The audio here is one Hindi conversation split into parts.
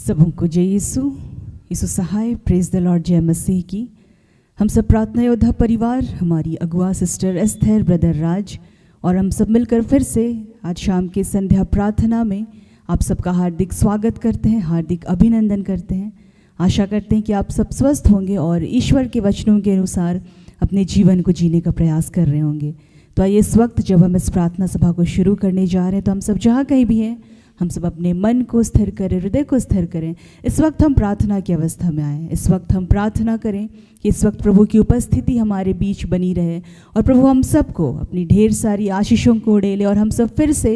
सबों को जय यीशु, यीशु सहाय, प्रेज द लॉर्ड, जय मसीह की। हम सब प्रार्थना योद्धा परिवार, हमारी अगुआ सिस्टर एस्थर, ब्रदर राज और हम सब मिलकर फिर से आज शाम के संध्या प्रार्थना में आप सबका हार्दिक स्वागत करते हैं, हार्दिक अभिनंदन करते हैं। आशा करते हैं कि आप सब स्वस्थ होंगे और ईश्वर के वचनों के अनुसार अपने जीवन को जीने का प्रयास कर रहे होंगे। तो आइए इस वक्त जब हम इस प्रार्थना सभा को शुरू करने जा रहे हैं तो हम सब जहाँ कहीं भी हैं, हम सब अपने मन को स्थिर करें, हृदय को स्थिर करें। इस वक्त हम प्रार्थना की अवस्था में आए, इस वक्त हम प्रार्थना करें कि इस वक्त प्रभु की उपस्थिति हमारे बीच बनी रहे और प्रभु हम सबको अपनी ढेर सारी आशीषों को उड़ेले और हम सब फिर से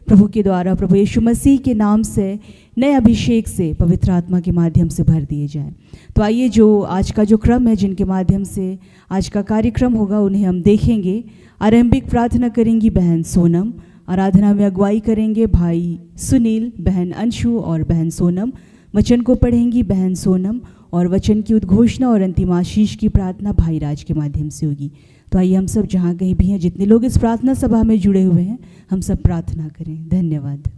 प्रभु के द्वारा, प्रभु यीशु मसीह के नाम से, नए अभिषेक से, पवित्र आत्मा के माध्यम से भर दिए जाएं। तो आइए जो आज का जो क्रम है, जिनके माध्यम से आज का कार्यक्रम होगा, उन्हें हम देखेंगे। आरंभिक प्रार्थना करेंगी बहन सोनम, आराधना में अगुवाई करेंगे भाई सुनील, बहन अंशु और बहन सोनम। वचन को पढ़ेंगी बहन सोनम और वचन की उद्घोषणा और अंतिम आशीष की प्रार्थना भाई राज के माध्यम से होगी। तो आइए हम सब जहाँ कहीं भी हैं, जितने लोग इस प्रार्थना सभा में जुड़े हुए हैं, हम सब प्रार्थना करें। धन्यवाद।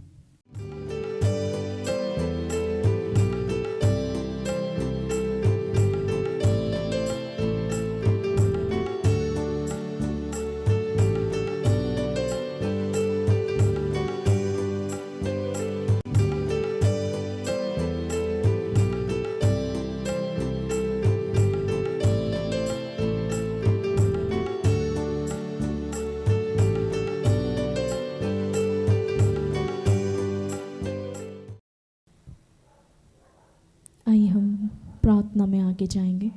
आइए हम प्रार्थना में आगे जाएंगे,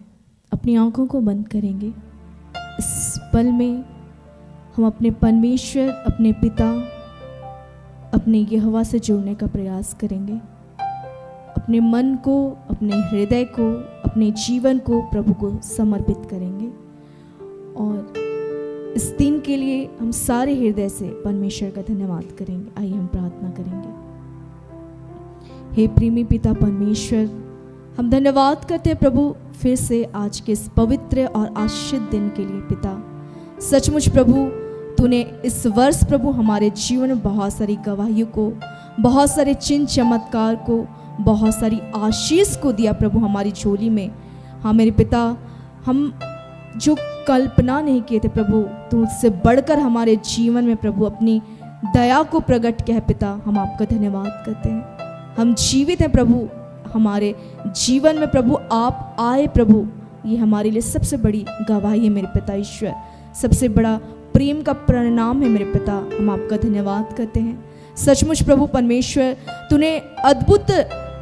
अपनी आंखों को बंद करेंगे। इस पल में हम अपने परमेश्वर, अपने पिता, अपने यहोवा से जुड़ने का प्रयास करेंगे। अपने मन को, अपने हृदय को, अपने जीवन को प्रभु को समर्पित करेंगे और इस दिन के लिए हम सारे हृदय से परमेश्वर का धन्यवाद करेंगे। आइए हम प्रार्थना करेंगे। हे प्रेमी पिता परमेश्वर, हम धन्यवाद करते हैं प्रभु फिर से आज के इस पवित्र और आशीषित दिन के लिए। पिता सचमुच प्रभु, तूने इस वर्ष प्रभु हमारे जीवन में बहुत सारी गवाहियों को, बहुत सारे चिन्ह चमत्कार को, बहुत सारी आशीष को दिया प्रभु हमारी झोली में। हाँ मेरे पिता, हम जो कल्पना नहीं किए थे प्रभु, तू उससे बढ़कर हमारे जीवन में प्रभु अपनी दया को प्रकट किया है। पिता हम आपका धन्यवाद करते हैं। हम जीवित हैं प्रभु, हमारे जीवन में प्रभु आप आए प्रभु, ये हमारे लिए सबसे बड़ी गवाही है मेरे पिता ईश्वर, सबसे बड़ा प्रेम का परिणाम है मेरे पिता। हम आपका धन्यवाद करते हैं। सचमुच प्रभु परमेश्वर, तूने अद्भुत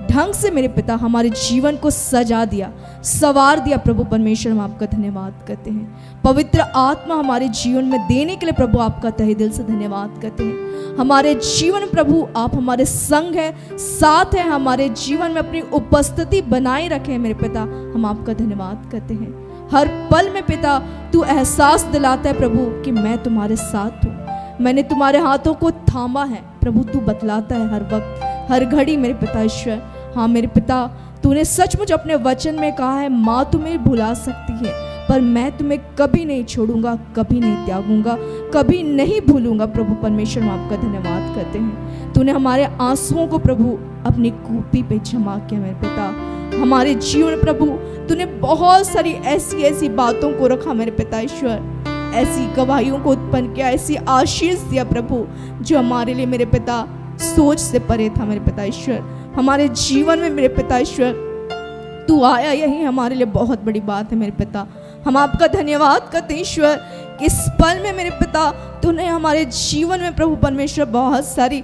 ढंग से मेरे पिता हमारे जीवन को सजा दिया, सवार दिया प्रभु परमेश्वर। हम आपका धन्यवाद करते हैं। पवित्र आत्मा हमारे जीवन में देने के लिए प्रभु आपका तहे दिल से धन्यवाद करते हैं। हमारे जीवन प्रभु आप हमारे संग है, साथ है, हमारे जीवन में अपनी उपस्थिति बनाए रखे मेरे पिता। हम आपका धन्यवाद करते हैं। हर पल में पिता तू एहसास दिलाता है प्रभु कि मैं तुम्हारे साथ हूँ, मैंने तुम्हारे हाथों को थामा है प्रभु। तू बतलाता है हर वक्त, हर घड़ी मेरे पिता ईश्वर। हाँ मेरे पिता, तूने सचमुच अपने वचन में कहा है, माँ तुम्हें भुला सकती है पर मैं तुम्हें कभी नहीं छोड़ूंगा, कभी नहीं त्यागूंगा, कभी नहीं भूलूंगा। प्रभु परमेश्वर हम आपका धन्यवाद करते हैं। तूने हमारे आंसुओं को प्रभु अपनी कूपी पे जमा किया मेरे पिता। हमारे जीवन प्रभु तूने बहुत सारी ऐसी बातों को रखा मेरे पिता ईश्वर, ऐसी गवाहियों को उत्पन्न किया, ऐसी आशीष दिया प्रभु जो हमारे लिए मेरे पिता सोच से परे था मेरे पिता ईश्वर। हमारे जीवन में मेरे पिता ईश्वर तू आया, यही हमारे लिए बहुत बड़ी बात है मेरे पिता। हम आपका धन्यवाद करते हैं ईश्वर कि इस पल में मेरे पिता तूने हमारे जीवन में प्रभु परमेश्वर बहुत सारी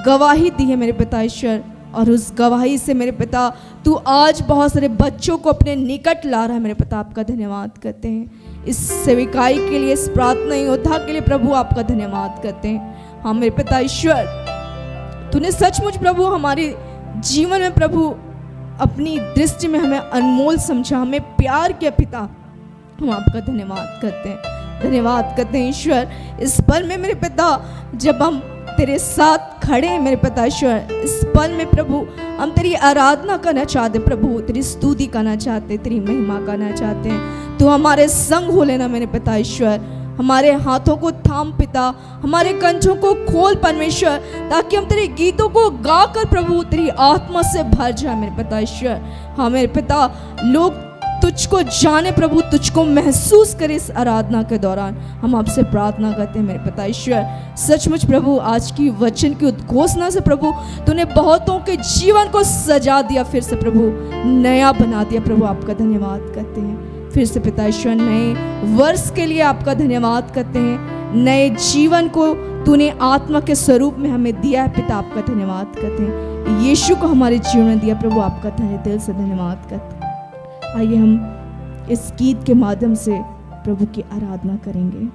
गवाही दी है मेरे पिता ईश्वर, और उस गवाही से मेरे पिता तू आज बहुत सारे बच्चों को अपने निकट ला रहा है मेरे पिता। आपका धन्यवाद करते हैं। इस सेविकाई के लिए, इस प्रार्थना योद्धा के लिए प्रभु आपका धन्यवाद करते हैं। हाँ मेरे पिता ईश्वर, तूने सचमुच प्रभु हमारे जीवन में प्रभु अपनी दृष्टि में हमें अनमोल समझा, हमें प्यार किया पिता। हम आपका धन्यवाद करते हैं, धन्यवाद करते हैं ईश्वर। इस पल में मेरे पिता जब हम तेरे साथ खड़े हैं मेरे पिता ईश्वर, इस पल में प्रभु हम तेरी आराधना करना चाहते प्रभु, तेरी स्तुति करना चाहते, तेरी महिमा करना चाहते हैं। तो हमारे संग हो लेना मेरे पिता ईश्वर। हमारे हाथों को थाम पिता, हमारे कंठों को खोल परमेश्वर, ताकि हम तेरे गीतों को गाकर प्रभु तेरी आत्मा से भर जाए मेरे पिता ईश्वर। हाँ मेरे पिता, लोग तुझको जाने प्रभु, तुझको महसूस करे इस आराधना के दौरान। हम आपसे प्रार्थना करते हैं मेरे पिता ईश्वर, सचमुच प्रभु आज की वचन की उद्घोषणा से प्रभु तूने बहुतों के जीवन को सजा दिया, फिर से प्रभु नया बना दिया प्रभु। आपका धन्यवाद करते हैं फिर से पिता ईश्वर, नए वर्ष के लिए आपका धन्यवाद करते हैं। नए जीवन को तूने आत्मा के स्वरूप में हमें दिया है पिता, आपका धन्यवाद करते हैं। यीशु को हमारे जीवन में दिया प्रभु, आपका दिल से धन्यवाद करते हैं। आइए हम इस गीत के माध्यम से प्रभु की आराधना करेंगे।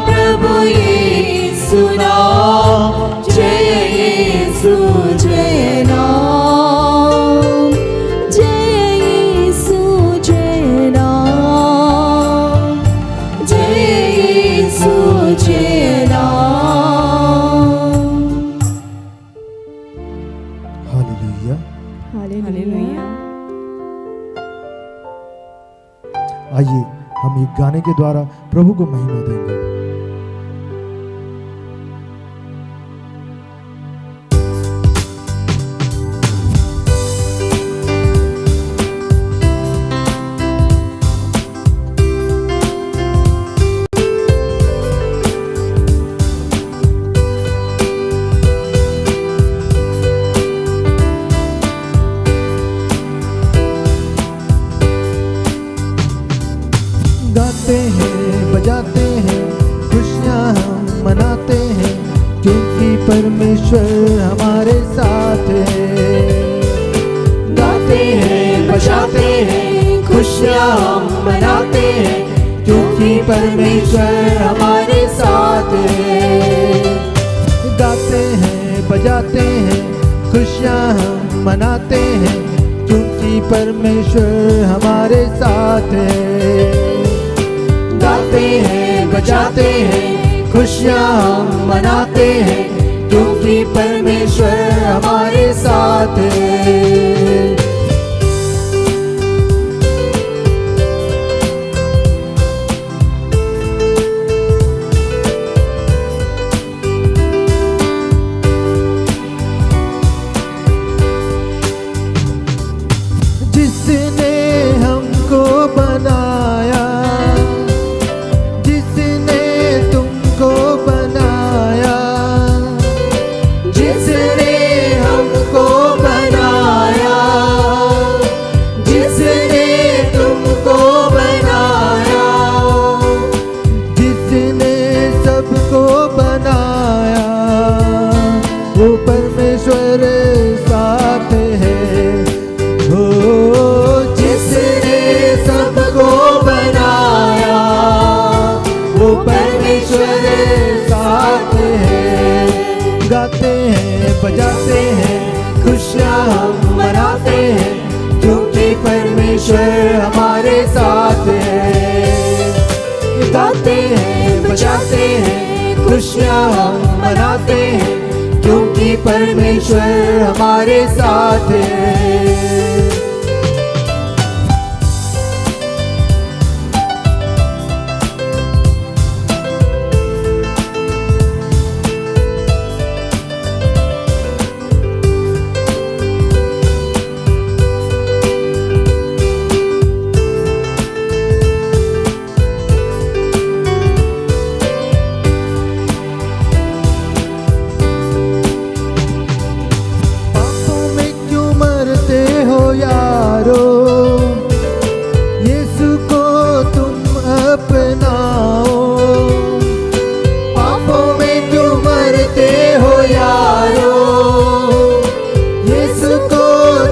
प्रभु यीशु नाम, जय यीशु आइए हम एक गाने के द्वारा प्रभु को महिमा देंगे। गाते हैं बजाते हैं खुशियाँ हम मनाते हैं, क्योंकि परमेश्वर हमारे साथ है। गाते हैं बजाते हैं खुशियाँ हम मनाते हैं, क्योंकि परमेश्वर हमारे साथ है। गाते हैं बजाते हैं खुशियाँ हम मनाते हैं, क्योंकि परमेश्वर हमारे साथ है। गाते हैं बजाते हैं खुशियाँ हम मनाते हैं, क्योंकि परमेश्वर हमारे साथ है। जिसने हमको बनाया, जिसने तुमको बनाया, जिसने हमको बनाया, जिसने तुमको बनाया, जिसने सबको बनाया, वो परमेश्वर साथ है। हो जिसने सबको बनाया, वो परमेश्वर साथ है। गाते हैं बजाते हैं खुशियाँ हम मनाते हैं, क्योंकि परमेश्वर हमारे साथ है। गाते हैं बजाते हैं खुशियाँ हम मनाते हैं, क्योंकि परमेश्वर हमारे साथ है। पापों में क्यों मरते हो यारो, यीशु को तुम अपनाओ। पापों में क्यों मरते हो यारो, यीशु को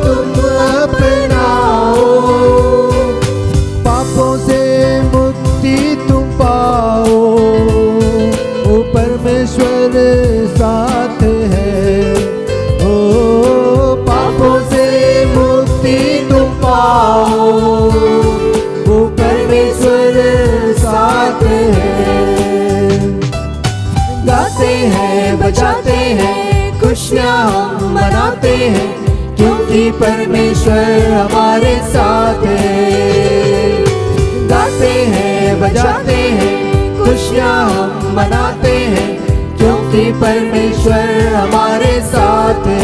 तुम अपनाओ। पापों से मुक्ति तुम पाओ, वो परमेश्वर साथ है। ओ पापों से मुक्ति तुम पाओ, वो परमेश्वर साथ है। गाते हैं बजाते हैं खुशियाँ हम मनाते हैं, क्योंकि परमेश्वर हमारे साथ है। गाते हैं बजाते हैं खुशियाँ हम मनाते हैं, क्योंकि परमेश्वर हमारे साथ है।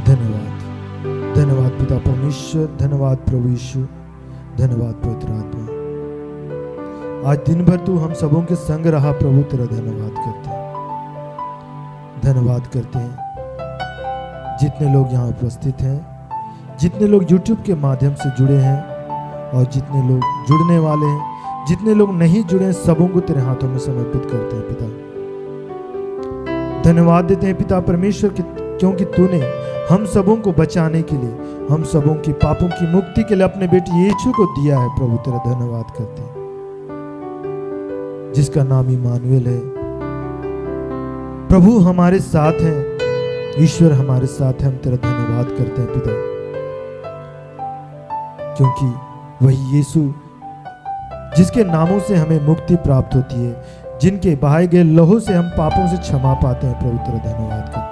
धन्यवाद, धन्यवाद पिता परमेश्वर, धन्यवाद प्रभु यीशु, धन्यवाद पवित्र आत्मा। आज दिन भर तू हम सबों के संग रहा प्रभु, तेरा धन्यवाद करते हैं। धन्यवाद करते हैं जितने लोग यहाँ उपस्थित हैं, जितने लोग YouTube के माध्यम से जुड़े हैं, और जितने लोग जुड़ने वाले हैं, जितने लोग नहीं जुड़े हैं, सबों को तेरे हाथों में समर्पित करते हैं पिता। धन्यवाद देते हैं पिता परमेश्वर क्योंकि तूने हम सबों को बचाने के लिए, हम सबों की पापों की मुक्ति के लिए अपने बेटे यीशु को दिया है प्रभु। तेरा धन्यवाद करते हैं, जिसका नाम इमानुएल है। प्रभु हमारे साथ हैं, ईश्वर हमारे साथ है। हम तेरा धन्यवाद करते हैं पिता, क्योंकि वही यीशु जिसके नामों से हमें मुक्ति प्राप्त होती है, जिनके बहाए गए लहू से हम पापों से क्षमा पाते हैं। प्रभु तेरा धन्यवाद करते हैं।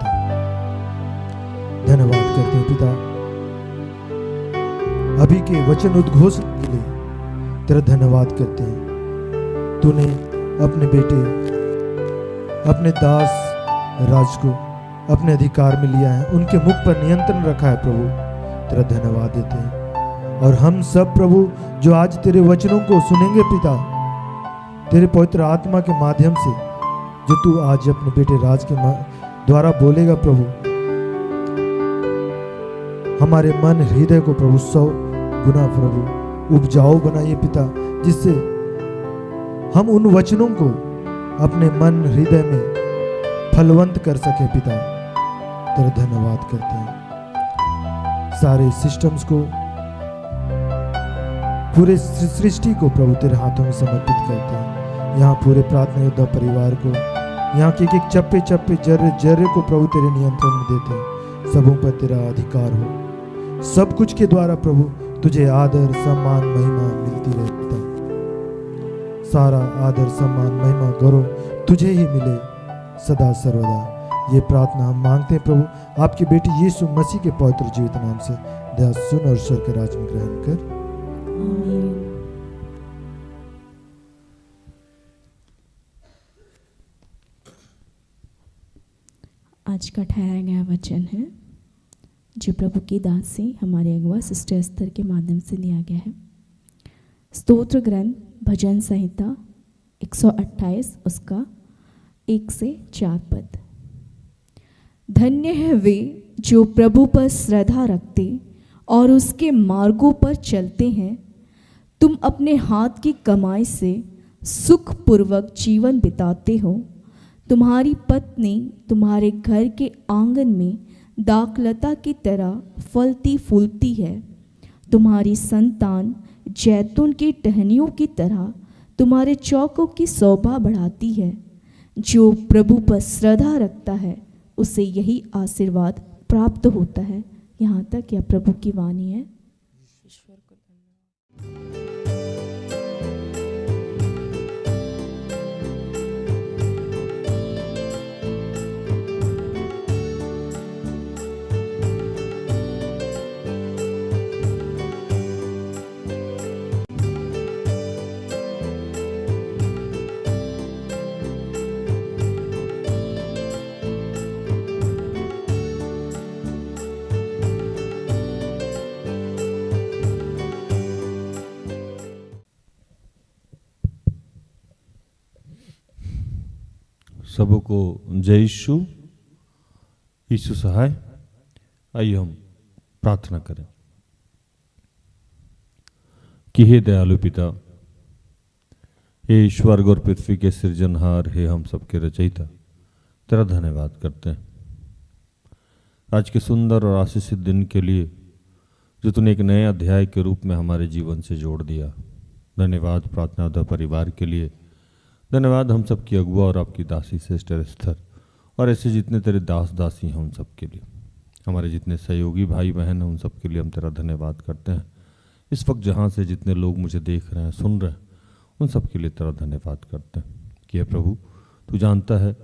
हैं पिता, अभी के वचन उद्घोषण के लिए तेरा धन्यवाद करते हैं। तूने अपने बेटे, अपने दास राज को अपने अधिकार में लिया है, उनके मुख पर नियंत्रण रखा है प्रभु, तेरा धन्यवाद देते हैं। और हम सब प्रभु जो आज तेरे वचनों को सुनेंगे पिता, तेरे पवित्र आत्मा के माध्यम से जो तू आज अपने बेटे राज के द्वारा बोलेगा प्रभु, हमारे मन हृदय को प्रभु 100 गुना प्रभु उपजाऊ बनाइए पिता, जिससे हम उन वचनों को अपने मन हृदय में फलवंत कर सके पिता। तेरा धन्यवाद करते हैं। सारे सिस्टम्स को, पूरे सृष्टि को प्रभु तेरे हाथों में समर्पित करते हैं। यहाँ पूरे प्रार्थना योद्धा परिवार को, यहाँ के एक चप्पे चप्पे जर्रे जर्रे को प्रभु तेरे नियंत्रण में देते हैं। सबों पर तेरा अधिकार हो, सब कुछ के द्वारा प्रभु तुझे आदर सम्मान महिमा मिलती रहे पिता। सारा आदर सम्मान महिमा गौरव तुझे ही मिले सदा सर्वदा। ये प्रार्थना हम मांगते हैं प्रभु आपके बेटे यीशु मसीह के पवित्र जीवित नाम से। दया सुन और ईश्वर के राज में ग्रहण कर। आज का ठहराया गया वचन है जो प्रभु की दासी हमारे अगवा सिस्टर एस्थर के माध्यम से दिया गया है। स्तोत्र ग्रंथ भजन संहिता 128 उसका 1 से 4 पद। धन्य है वे जो प्रभु पर श्रद्धा रखते और उसके मार्गों पर चलते हैं। तुम अपने हाथ की कमाई से सुखपूर्वक जीवन बिताते हो। तुम्हारी पत्नी तुम्हारे घर के आंगन में दाखलता की तरह फलती फूलती है। तुम्हारी संतान जैतून की टहनियों की तरह तुम्हारे चौकों की शोभा बढ़ाती है। जो प्रभु पर श्रद्धा रखता है उसे यही आशीर्वाद प्राप्त होता है। यहाँ तक यह प्रभु की वाणी है। सबों को जय यीशु सहाय। आइए हम प्रार्थना करें कि हे दयालु पिता, हे स्वर्ग और पृथ्वी के सृजनहार, हे हम सबके रचयिता, तेरा धन्यवाद करते हैं आज के सुंदर और आशीषित दिन के लिए जो तूने एक नए अध्याय के रूप में हमारे जीवन से जोड़ दिया। धन्यवाद प्रार्थना परिवार के लिए। धन्यवाद हम सबकी अगुआ और आपकी दासी सिस्टर एस्थर और ऐसे जितने तेरे दास दासी हैं उन सब के लिए। हमारे जितने सहयोगी भाई बहन हैं उन सब के लिए हम तेरा धन्यवाद करते हैं। इस वक्त जहाँ से जितने लोग मुझे देख रहे हैं, सुन रहे हैं, उन सब के लिए तेरा धन्यवाद करते हैं कि हे प्रभु, तू जानता है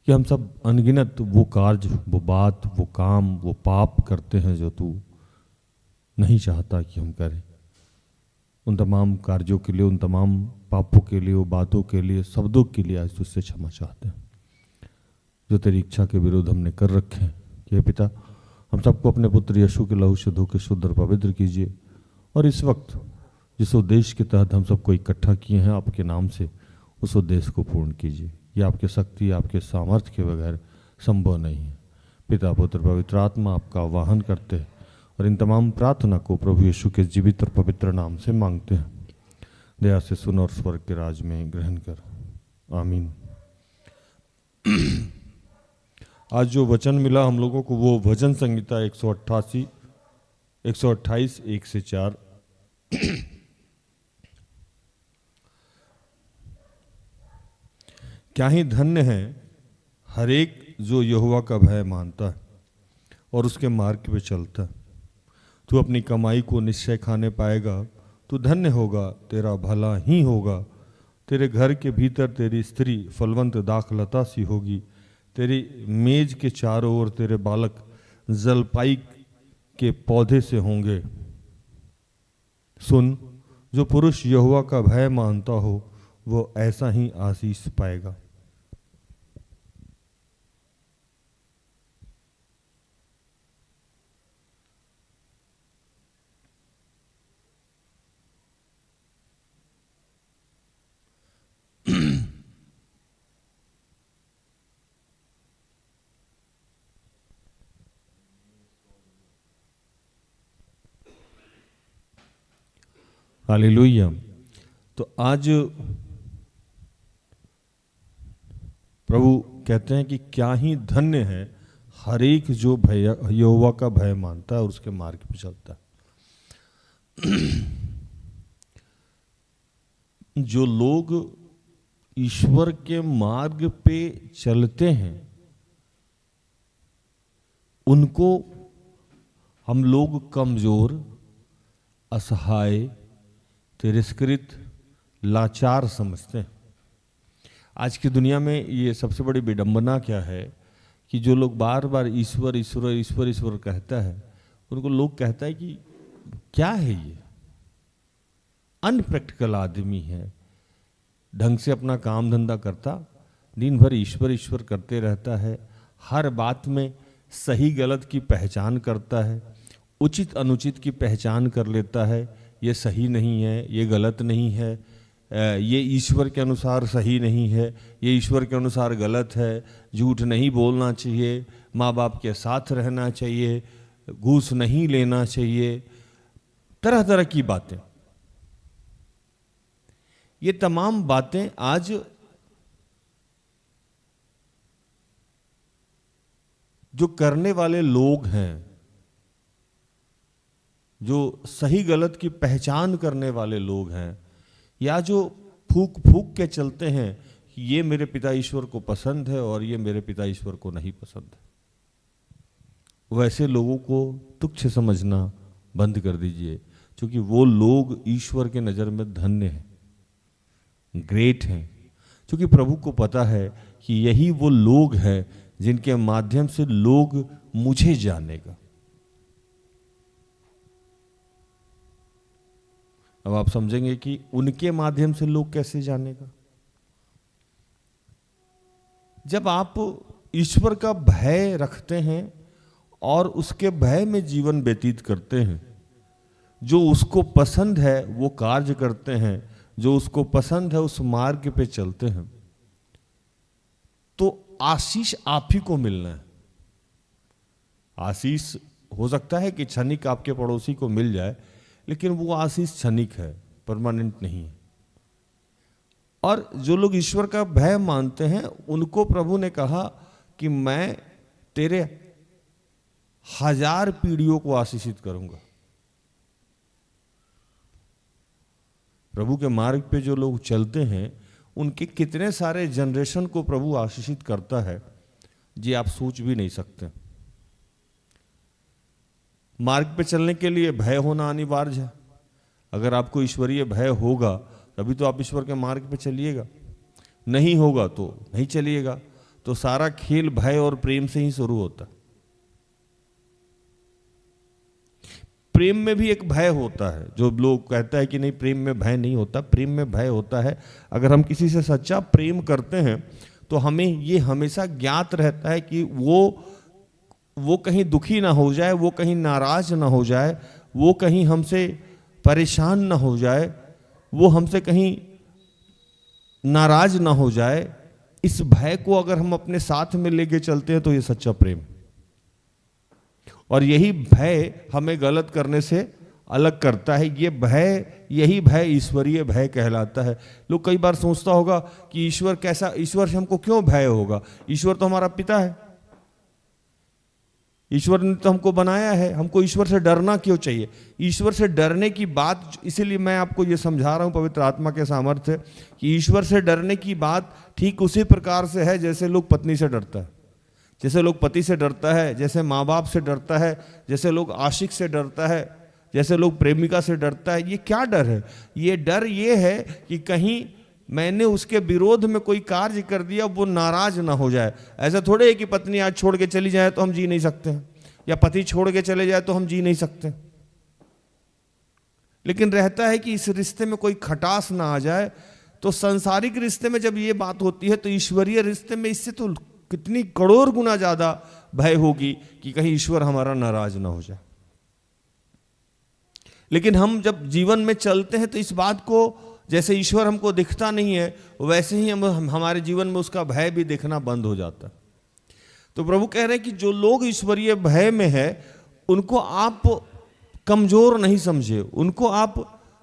कि हम सब अनगिनत वो कार्य, वो बात, वो काम, वो पाप करते हैं जो तू नहीं चाहता कि हम करें। उन तमाम कार्यों के लिए, उन तमाम पापों के लिए, वो बातों के लिए, शब्दों के लिए आज तुझसे क्षमा चाहते हैं जो तेरी इच्छा के विरुद्ध हमने कर रखे हैं। कि हे पिता, हम सबको अपने पुत्र यीशु के लहू से धो के शुद्ध और पवित्र कीजिए और इस वक्त जिस उद्देश्य के तहत हम सबको इकट्ठा किए हैं आपके नाम से, उस उद्देश्य को पूर्ण कीजिए। ये आपके शक्ति, आपके सामर्थ्य के बगैर संभव नहीं है। पिता, पुत्र, पवित्र आत्मा आपका आवाहन करते हैं और इन तमाम प्रार्थना को प्रभु यीशु के जीवित और पवित्र नाम से मांगते हैं। दया से सुन और स्वर्ग के राज में ग्रहण कर। आमीन। आज जो वचन मिला हम लोगों को वो भजन संहिता 128 1 से 4। क्या ही धन्य है हर एक जो यहोवा का भय मानता है और उसके मार्ग पे चलता है। तू अपनी कमाई को निश्चय खाने पाएगा, तू धन्य होगा, तेरा भला ही होगा। तेरे घर के भीतर तेरी स्त्री फलवंत दाखलता सी होगी, तेरी मेज के चारों ओर तेरे बालक जलपाई के पौधे से होंगे। सुन, जो पुरुष यहोवा का भय मानता हो वो ऐसा ही आशीष पाएगा। हालेलुया। तो आज प्रभु कहते हैं कि क्या ही धन्य है हर एक जो भय यहोवा का भय मानता है और उसके मार्ग पे चलता है। जो लोग ईश्वर के मार्ग पे चलते हैं उनको हम लोग कमजोर, असहाय, तिरस्कृत, लाचार समझते हैं। आज की दुनिया में ये सबसे बड़ी विडंबना क्या है कि जो लोग बार बार ईश्वर ईश्वर ईश्वर ईश्वर कहता है उनको लोग कहता है कि क्या है ये, अनप्रैक्टिकल आदमी है, ढंग से अपना काम धंधा करता, दिन भर ईश्वर ईश्वर करते रहता है, हर बात में सही गलत की पहचान करता है, उचित अनुचित की पहचान कर लेता है, ये सही नहीं है, ये गलत नहीं है, ये ईश्वर के अनुसार सही नहीं है, ये ईश्वर के अनुसार गलत है, झूठ नहीं बोलना चाहिए, माँ बाप के साथ रहना चाहिए, घूस नहीं लेना चाहिए, तरह तरह की बातें। ये तमाम बातें आज जो करने वाले लोग हैं, जो सही गलत की पहचान करने वाले लोग हैं, या जो फूक फूक के चलते हैं कि ये मेरे पिता ईश्वर को पसंद है और ये मेरे पिता ईश्वर को नहीं पसंद है, वैसे लोगों को तुच्छ समझना बंद कर दीजिए, क्योंकि वो लोग ईश्वर के नज़र में धन्य हैं, ग्रेट हैं, क्योंकि प्रभु को पता है कि यही वो लोग हैं जिनके माध्यम से लोग मुझे जानेगा। अब आप समझेंगे कि उनके माध्यम से लोग कैसे जानेगा। जब आप ईश्वर का भय रखते हैं और उसके भय में जीवन व्यतीत करते हैं, जो उसको पसंद है वो कार्य करते हैं, जो उसको पसंद है उस मार्ग पे चलते हैं, तो आशीष आप ही को मिलना है। आशीष हो सकता है कि क्षणिक आपके पड़ोसी को मिल जाए, लेकिन वो आशीष क्षणिक है, परमानेंट नहीं है। और जो लोग ईश्वर का भय मानते हैं उनको प्रभु ने कहा कि मैं तेरे 1000 पीढ़ियों को आशीषित करूंगा। प्रभु के मार्ग पे जो लोग चलते हैं उनके कितने सारे जनरेशन को प्रभु आशीषित करता है, जी आप सोच भी नहीं सकते। मार्ग पे चलने के लिए भय होना अनिवार्य है। अगर आपको ईश्वरीय भय होगा तभी तो आप ईश्वर के मार्ग पे चलिएगा, नहीं होगा तो नहीं चलिएगा। तो सारा खेल भय और प्रेम से ही शुरू होता है। प्रेम में भी एक भय होता है। जो लोग कहता है कि नहीं प्रेम में भय नहीं होता, प्रेम में भय होता है। अगर हम किसी से सच्चा प्रेम करते हैं तो हमें ये हमेशा ज्ञात रहता है कि वो कहीं दुखी ना हो जाए, वो कहीं नाराज ना हो जाए, वो कहीं हमसे परेशान ना हो जाए, वो हमसे कहीं नाराज ना हो जाए। इस भय को अगर हम अपने साथ में लेके चलते हैं तो ये सच्चा प्रेम। और यही भय हमें गलत करने से अलग करता है। ये भय, यही भय ईश्वरीय भय कहलाता है। लोग कई बार सोचता होगा कि ईश्वर कैसा, ईश्वर से हमको क्यों भय होगा, ईश्वर तो हमारा पिता है, ईश्वर ने तो हमको बनाया है, हमको ईश्वर से डरना क्यों चाहिए। ईश्वर से डरने की बात, इसीलिए मैं आपको ये समझा रहा हूँ पवित्र आत्मा के सामर्थ्य कि ईश्वर से डरने की बात ठीक उसी प्रकार से है जैसे लोग पत्नी से डरता है, जैसे लोग पति से डरता है, जैसे माँ बाप से डरता है, जैसे लोग आशिक से डरता है, जैसे लोग प्रेमिका से डरता है। ये क्या डर है? ये डर ये है कि कहीं मैंने उसके विरोध में कोई कार्य कर दिया, वो नाराज ना हो जाए। ऐसा थोड़े है कि पत्नी आज छोड़ के चली जाए तो हम जी नहीं सकते हैं। या पति छोड़ के चले जाए तो हम जी नहीं सकते, लेकिन रहता है कि इस रिश्ते में कोई खटास ना आ जाए। तो सांसारिक रिश्ते में जब ये बात होती है तो ईश्वरीय रिश्ते में इससे तो कितनी करोड़ गुना ज्यादा भय होगी कि कहीं ईश्वर हमारा नाराज ना हो जाए। लेकिन हम जब जीवन में चलते हैं तो इस बात को, जैसे ईश्वर हमको दिखता नहीं है वैसे ही हमारे जीवन में उसका भय भी दिखना बंद हो जाता है। तो प्रभु कह रहे हैं कि जो लोग ईश्वरीय भय में है उनको आप कमजोर नहीं समझे, उनको आप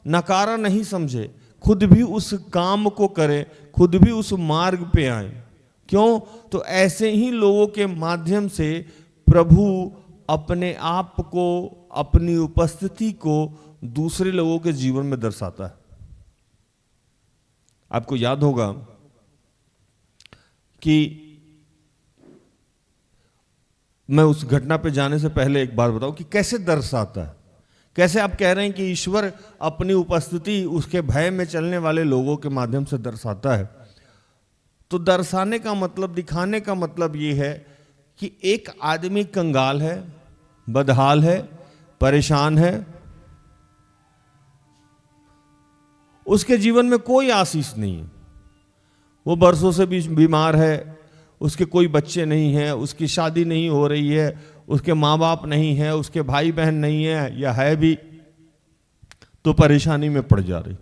नकारा नहीं समझे, खुद भी उस काम को करें, खुद भी उस मार्ग पे आए। क्यों? तो ऐसे ही लोगों के माध्यम से प्रभु अपने आप को, अपनी उपस्थिति को दूसरे लोगों के जीवन में दर्शाता है। आपको याद होगा कि मैं उस घटना पे जाने से पहले एक बार बताऊं कि कैसे दर्शाता है। कैसे आप कह रहे हैं कि ईश्वर अपनी उपस्थिति उसके भय में चलने वाले लोगों के माध्यम से दर्शाता है। तो दर्शाने का मतलब, दिखाने का मतलब ये है कि एक आदमी कंगाल है, बदहाल है, परेशान है, उसके जीवन में कोई आशीष नहीं है, वो बरसों से भी बीमार है, उसके कोई बच्चे नहीं हैं, उसकी शादी नहीं हो रही है, उसके माँ बाप नहीं है, उसके भाई बहन नहीं है, या है भी तो परेशानी में पड़ जा रही।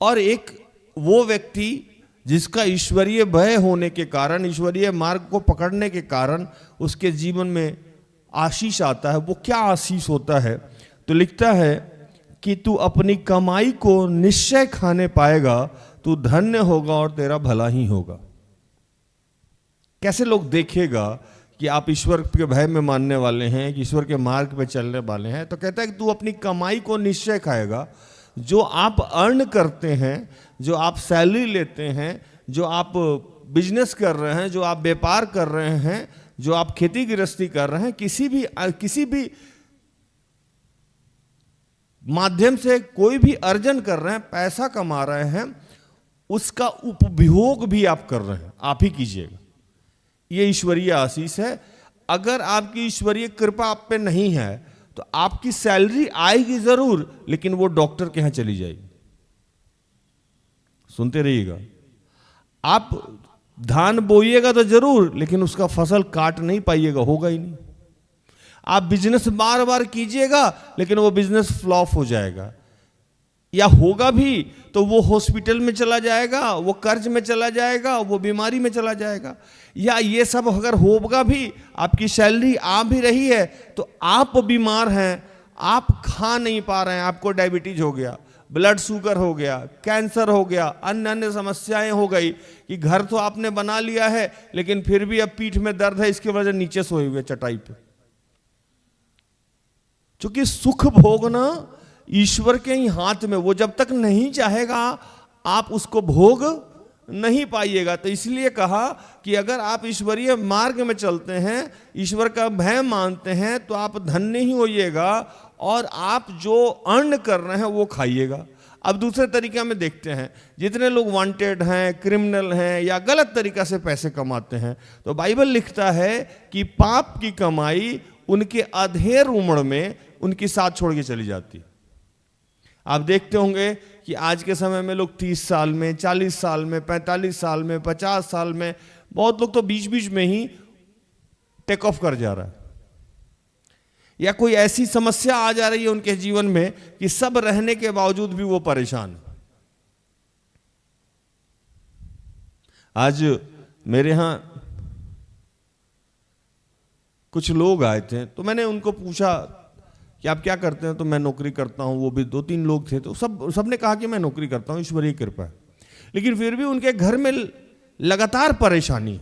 और एक वो व्यक्ति जिसका ईश्वरीय भय होने के कारण, ईश्वरीय मार्ग को पकड़ने के कारण उसके जीवन में आशीष आता है। वो क्या आशीष होता है? तो लिखता है कि तू अपनी कमाई को निश्चय खाने पाएगा, तू धन्य होगा और तेरा भला ही होगा। कैसे लोग देखेगा कि आप ईश्वर के भय में मानने वाले हैं, कि ईश्वर के मार्ग पे चलने वाले हैं? तो कहता है कि तू अपनी कमाई को निश्चय खाएगा। जो आप अर्न करते हैं, जो आप सैलरी लेते हैं, जो आप बिजनेस कर रहे हैं, जो आप व्यापार कर रहे हैं, जो आप खेती गृहस्थी कर रहे हैं, किसी भी माध्यम से कोई भी अर्जन कर रहे हैं, पैसा कमा रहे हैं, उसका उपभोग भी आप कर रहे हैं, आप ही कीजिएगा। ये ईश्वरीय आशीष है। अगर आपकी ईश्वरीय कृपा आप पे नहीं है तो आपकी सैलरी आएगी जरूर, लेकिन वो डॉक्टर के यहां चली जाएगी। सुनते रहिएगा। आप धान बोइएगा तो जरूर, लेकिन उसका फसल काट नहीं पाइएगा, होगा ही नहीं। आप बिजनेस बार बार कीजिएगा, लेकिन वो बिजनेस फ्लॉप हो जाएगा, या होगा भी तो वो हॉस्पिटल में चला जाएगा, वो कर्ज में चला जाएगा, वो बीमारी में चला जाएगा। या ये सब अगर होगा भी, आपकी सैलरी आ भी रही है तो आप बीमार हैं, आप खा नहीं पा रहे हैं, आपको डायबिटीज हो गया, ब्लड शुगर हो गया, कैंसर हो गया, अन्य अन्य समस्याएं हो गई कि घर तो आपने बना लिया है लेकिन फिर भी अब पीठ में दर्द है, इसकी वजह नीचे सोए हुए चटाई पे। क्योंकि सुख भोगना ईश्वर के ही हाथ में, वो जब तक नहीं चाहेगा आप उसको भोग नहीं पाइएगा। तो इसलिए कहा कि अगर आप ईश्वरीय मार्ग में चलते हैं, ईश्वर का भय मानते हैं, तो आप धन्य ही होइएगा और आप जो अर्न कर रहे हैं वो खाइएगा। अब दूसरे तरीके में देखते हैं, जितने लोग वांटेड हैं, क्रिमिनल हैं, या गलत तरीका से पैसे कमाते हैं, तो बाइबल लिखता है कि पाप की कमाई उनके अधेर उम्र में उनकी साथ छोड़ के चली जाती है। आप देखते होंगे कि आज के समय में लोग 30 साल में, 40 साल में, 45 साल में, 50 साल में, बहुत लोग तो बीच बीच में ही टेक ऑफ कर जा रहा है, या कोई ऐसी समस्या आ जा रही है उनके जीवन में कि सब रहने के बावजूद भी वो परेशान है। आज मेरे यहां कुछ लोग आए थे, तो मैंने उनको पूछा कि आप क्या करते हैं? तो मैं नौकरी करता हूं। वो भी 2-3 लोग थे, तो सबने कहा कि मैं नौकरी करता हूं, ईश्वरीय कृपा है। लेकिन फिर भी उनके घर में लगातार परेशानी।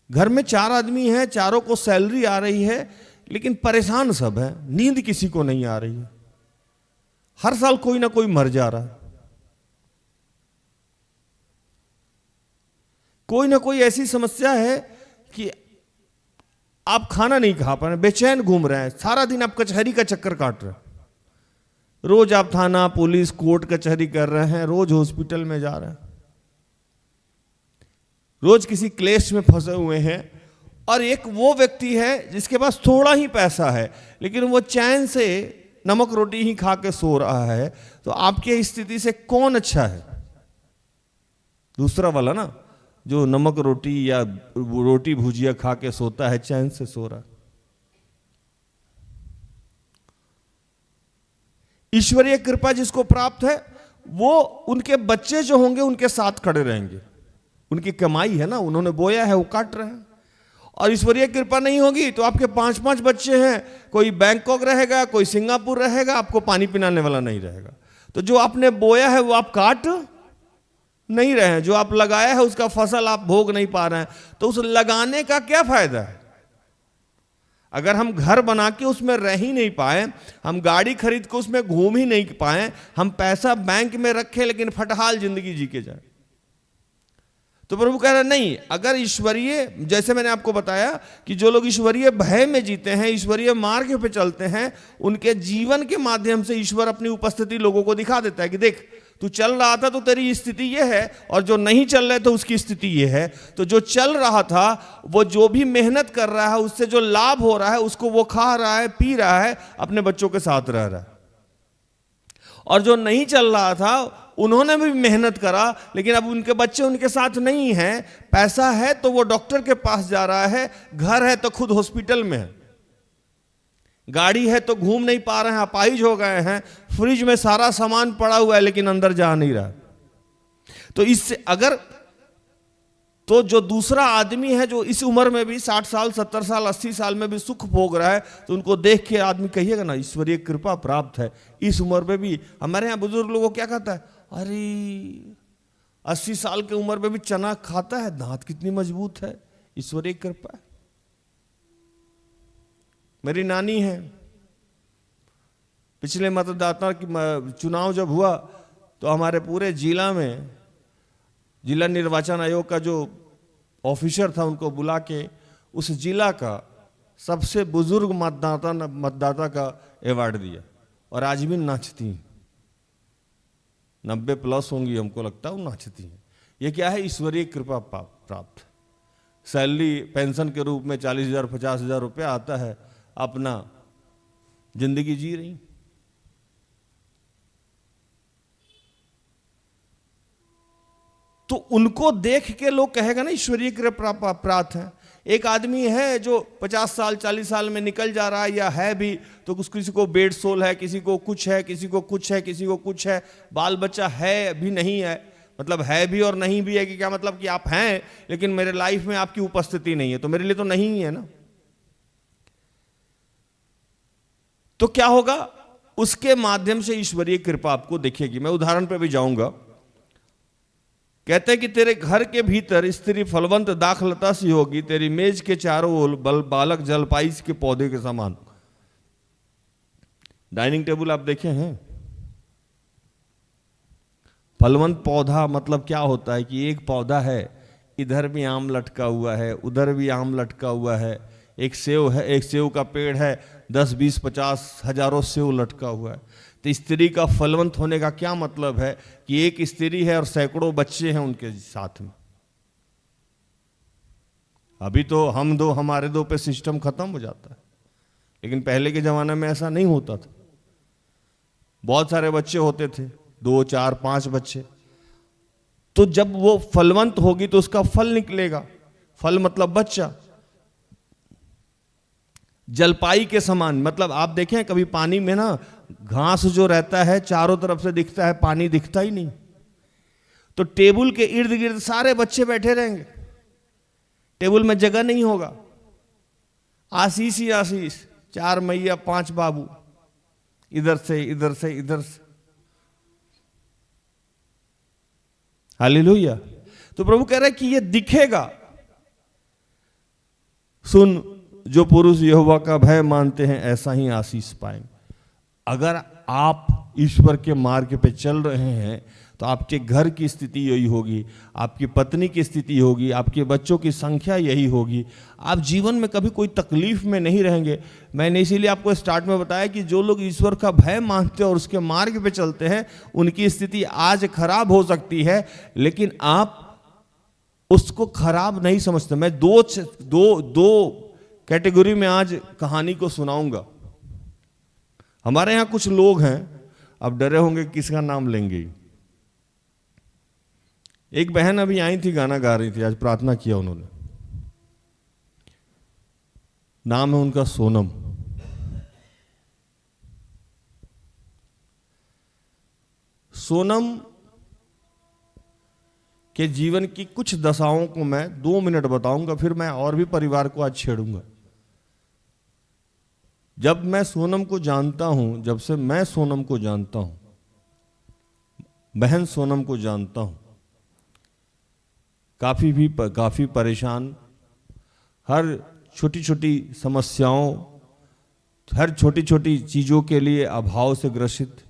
घर में 4 आदमी हैं, चारों को सैलरी आ रही है, लेकिन परेशान सब है, नींद किसी को नहीं आ रही है, हर साल कोई ना कोई मर जा रहा है, कोई ना कोई ऐसी समस्या है कि आप खाना नहीं खा पा रहे, बेचैन घूम रहे हैं, सारा दिन आप कचहरी का चक्कर काट रहे हैं, रोज आप थाना, पुलिस, कोर्ट, कचहरी कर रहे हैं, रोज हॉस्पिटल में जा रहे हैं। रोज किसी क्लेश में फंसे हुए हैं, और एक वो व्यक्ति है जिसके पास थोड़ा ही पैसा है लेकिन वो चैन से नमक रोटी ही खा के सो रहा है, तो आपकी स्थिति से कौन अच्छा है? दूसरा वाला ना, जो नमक रोटी या रोटी भुजिया खा के सोता है, चैन से सो रहा है। ईश्वरीय कृपा जिसको प्राप्त है वो उनके बच्चे जो होंगे उनके साथ खड़े रहेंगे। उनकी कमाई है ना, उन्होंने बोया है वो काट रहे हैं। और ईश्वरीय कृपा नहीं होगी तो आपके 5-5 बच्चे हैं, कोई बैंकॉक रहेगा, कोई सिंगापुर रहेगा, आपको पानी पिलाने वाला नहीं रहेगा। तो जो आपने बोया है वो आप काट नहीं रहे हैं, जो आप लगाया है उसका फसल आप भोग नहीं पा रहे हैं, तो उस लगाने का क्या फायदा है? अगर हम घर बना के उसमें रह ही नहीं पाए, हम गाड़ी खरीद के उसमें घूम ही नहीं पाए, हम पैसा बैंक में रखे लेकिन फटहाल जिंदगी जी के जाए, तो प्रभु कह रहे नहीं। अगर ईश्वरीय, जैसे मैंने आपको बताया कि जो लोग ईश्वरीय भय में जीते हैं, ईश्वरीय मार्ग पे चलते हैं, उनके जीवन के माध्यम से ईश्वर अपनी उपस्थिति लोगों को दिखा देता है कि देख तू चल रहा था तो तेरी स्थिति ये है, और जो नहीं चल रहा है तो उसकी स्थिति ये है। तो जो चल रहा था वो जो भी मेहनत कर रहा है उससे जो लाभ हो रहा है उसको वो खा रहा है, पी रहा है, अपने बच्चों के साथ रह रहा है। और जो नहीं चल रहा था उन्होंने भी मेहनत करा लेकिन अब उनके बच्चे उनके साथ नहीं हैं। पैसा है तो वो डॉक्टर के पास जा रहा है, घर है तो खुद हॉस्पिटल में है, गाड़ी है तो घूम नहीं पा रहे हैं, अपाहिज हो गए हैं, फ्रिज में सारा सामान पड़ा हुआ है लेकिन अंदर जा नहीं रहा। तो इससे अगर तो जो दूसरा आदमी है जो इस उम्र में भी 60 साल 70 साल 80 साल में भी सुख भोग रहा है, तो उनको देख के आदमी कहिएगा ना ईश्वरीय कृपा प्राप्त है इस उम्र में भी। हमारे यहाँ बुजुर्ग लोगों क्या कहता है, अरे 80 साल की उम्र में भी चना खाता है, दांत कितनी मजबूत है, ईश्वरीय कृपा। मेरी नानी है, पिछले मतदाता की चुनाव जब हुआ तो हमारे पूरे जिला में जिला निर्वाचन आयोग का जो ऑफिसर था उनको बुला के उस जिला का सबसे बुजुर्ग मतदाता का अवार्ड दिया, और आज भी नाचती हैं, 90+ होंगी हमको लगता है, वो नाचती हैं। ये क्या है? ईश्वरीय कृपा प्राप्त। सैलरी पेंशन के रूप में 40,000 50,000 रुपया आता है, अपना जिंदगी जी रही। तो उनको देख के लोग कहेगा ना ईश्वरीय कृपा प्राप्त है। एक आदमी है जो 50 साल 40 साल में निकल जा रहा है या है भी, तो किसी को बेड सोल है, किसी को कुछ है, किसी को कुछ है, किसी को कुछ है, बाल बच्चा है भी नहीं है, मतलब है भी और नहीं भी है कि क्या मतलब कि आप हैं लेकिन मेरे लाइफ में आपकी उपस्थिति नहीं है, तो मेरे लिए तो नहीं है ना। तो क्या होगा? उसके माध्यम से ईश्वरीय कृपा आपको दिखेगी। मैं उदाहरण पे भी जाऊंगा। कहते हैं कि तेरे घर के भीतर स्त्री फलवंत दाखलता सी होगी, तेरी मेज के चारों ओर बालक जलपाइस के पौधे के समान। डाइनिंग टेबल आप देखे हैं? फलवंत पौधा मतलब क्या होता है कि एक पौधा है, इधर भी आम लटका हुआ है, उधर भी आम लटका हुआ है, एक सेव है, एक सेव का पेड़ है, 10 20 50 हजारों सेव लटका हुआ है। तो स्त्री का फलवंत होने का क्या मतलब है कि एक स्त्री है और सैकड़ों बच्चे हैं उनके साथ में। अभी तो हम दो हमारे दो पे सिस्टम खत्म हो जाता है, लेकिन पहले के जमाने में ऐसा नहीं होता था। बहुत सारे बच्चे होते थे, 2 4 5 बच्चे। तो जब वो फलवंत होगी तो उसका फल निकलेगा। फल मतलब बच्चा। जलपाई के समान मतलब आप देखें कभी पानी में ना घास जो रहता है चारों तरफ से दिखता है, पानी दिखता ही नहीं। तो टेबल के इर्द गिर्द सारे बच्चे बैठे रहेंगे, टेबल में जगह नहीं होगा। आशीष ही आशीष, 4 मैया 5 बाबू, इधर से इधर से इधर से। हालेलुया। तो प्रभु कह रहे हैं कि ये दिखेगा। सुन, जो पुरुष यहोवा का भय मानते हैं ऐसा ही आशीष पाएंगे। अगर आप ईश्वर के मार्ग पे चल रहे हैं तो आपके घर की स्थिति यही होगी, आपकी पत्नी की स्थिति होगी, आपके बच्चों की संख्या यही होगी। आप जीवन में कभी कोई तकलीफ में नहीं रहेंगे। मैंने इसीलिए आपको स्टार्ट में बताया कि जो लोग ईश्वर का भय मानते हैं और उसके मार्ग पे चलते हैं, उनकी स्थिति आज खराब हो सकती है, लेकिन आप उसको खराब नहीं समझते। मैं दो कैटेगरी में आज कहानी को सुनाऊंगा। हमारे यहां कुछ लोग हैं, अब डरे होंगे किसका नाम लेंगे। एक बहन अभी आई थी, गाना गा रही थी, आज प्रार्थना किया उन्होंने। नाम है उनका सोनम। सोनम के जीवन की कुछ दशाओं को मैं 2 मिनट बताऊंगा, फिर मैं और भी परिवार को आज छेड़ूंगा। जब मैं सोनम को जानता हूं, जब से मैं सोनम को जानता हूं, बहन सोनम को जानता हूं, काफी परेशान, हर छोटी छोटी समस्याओं, हर छोटी छोटी चीजों के लिए अभाव से ग्रसित,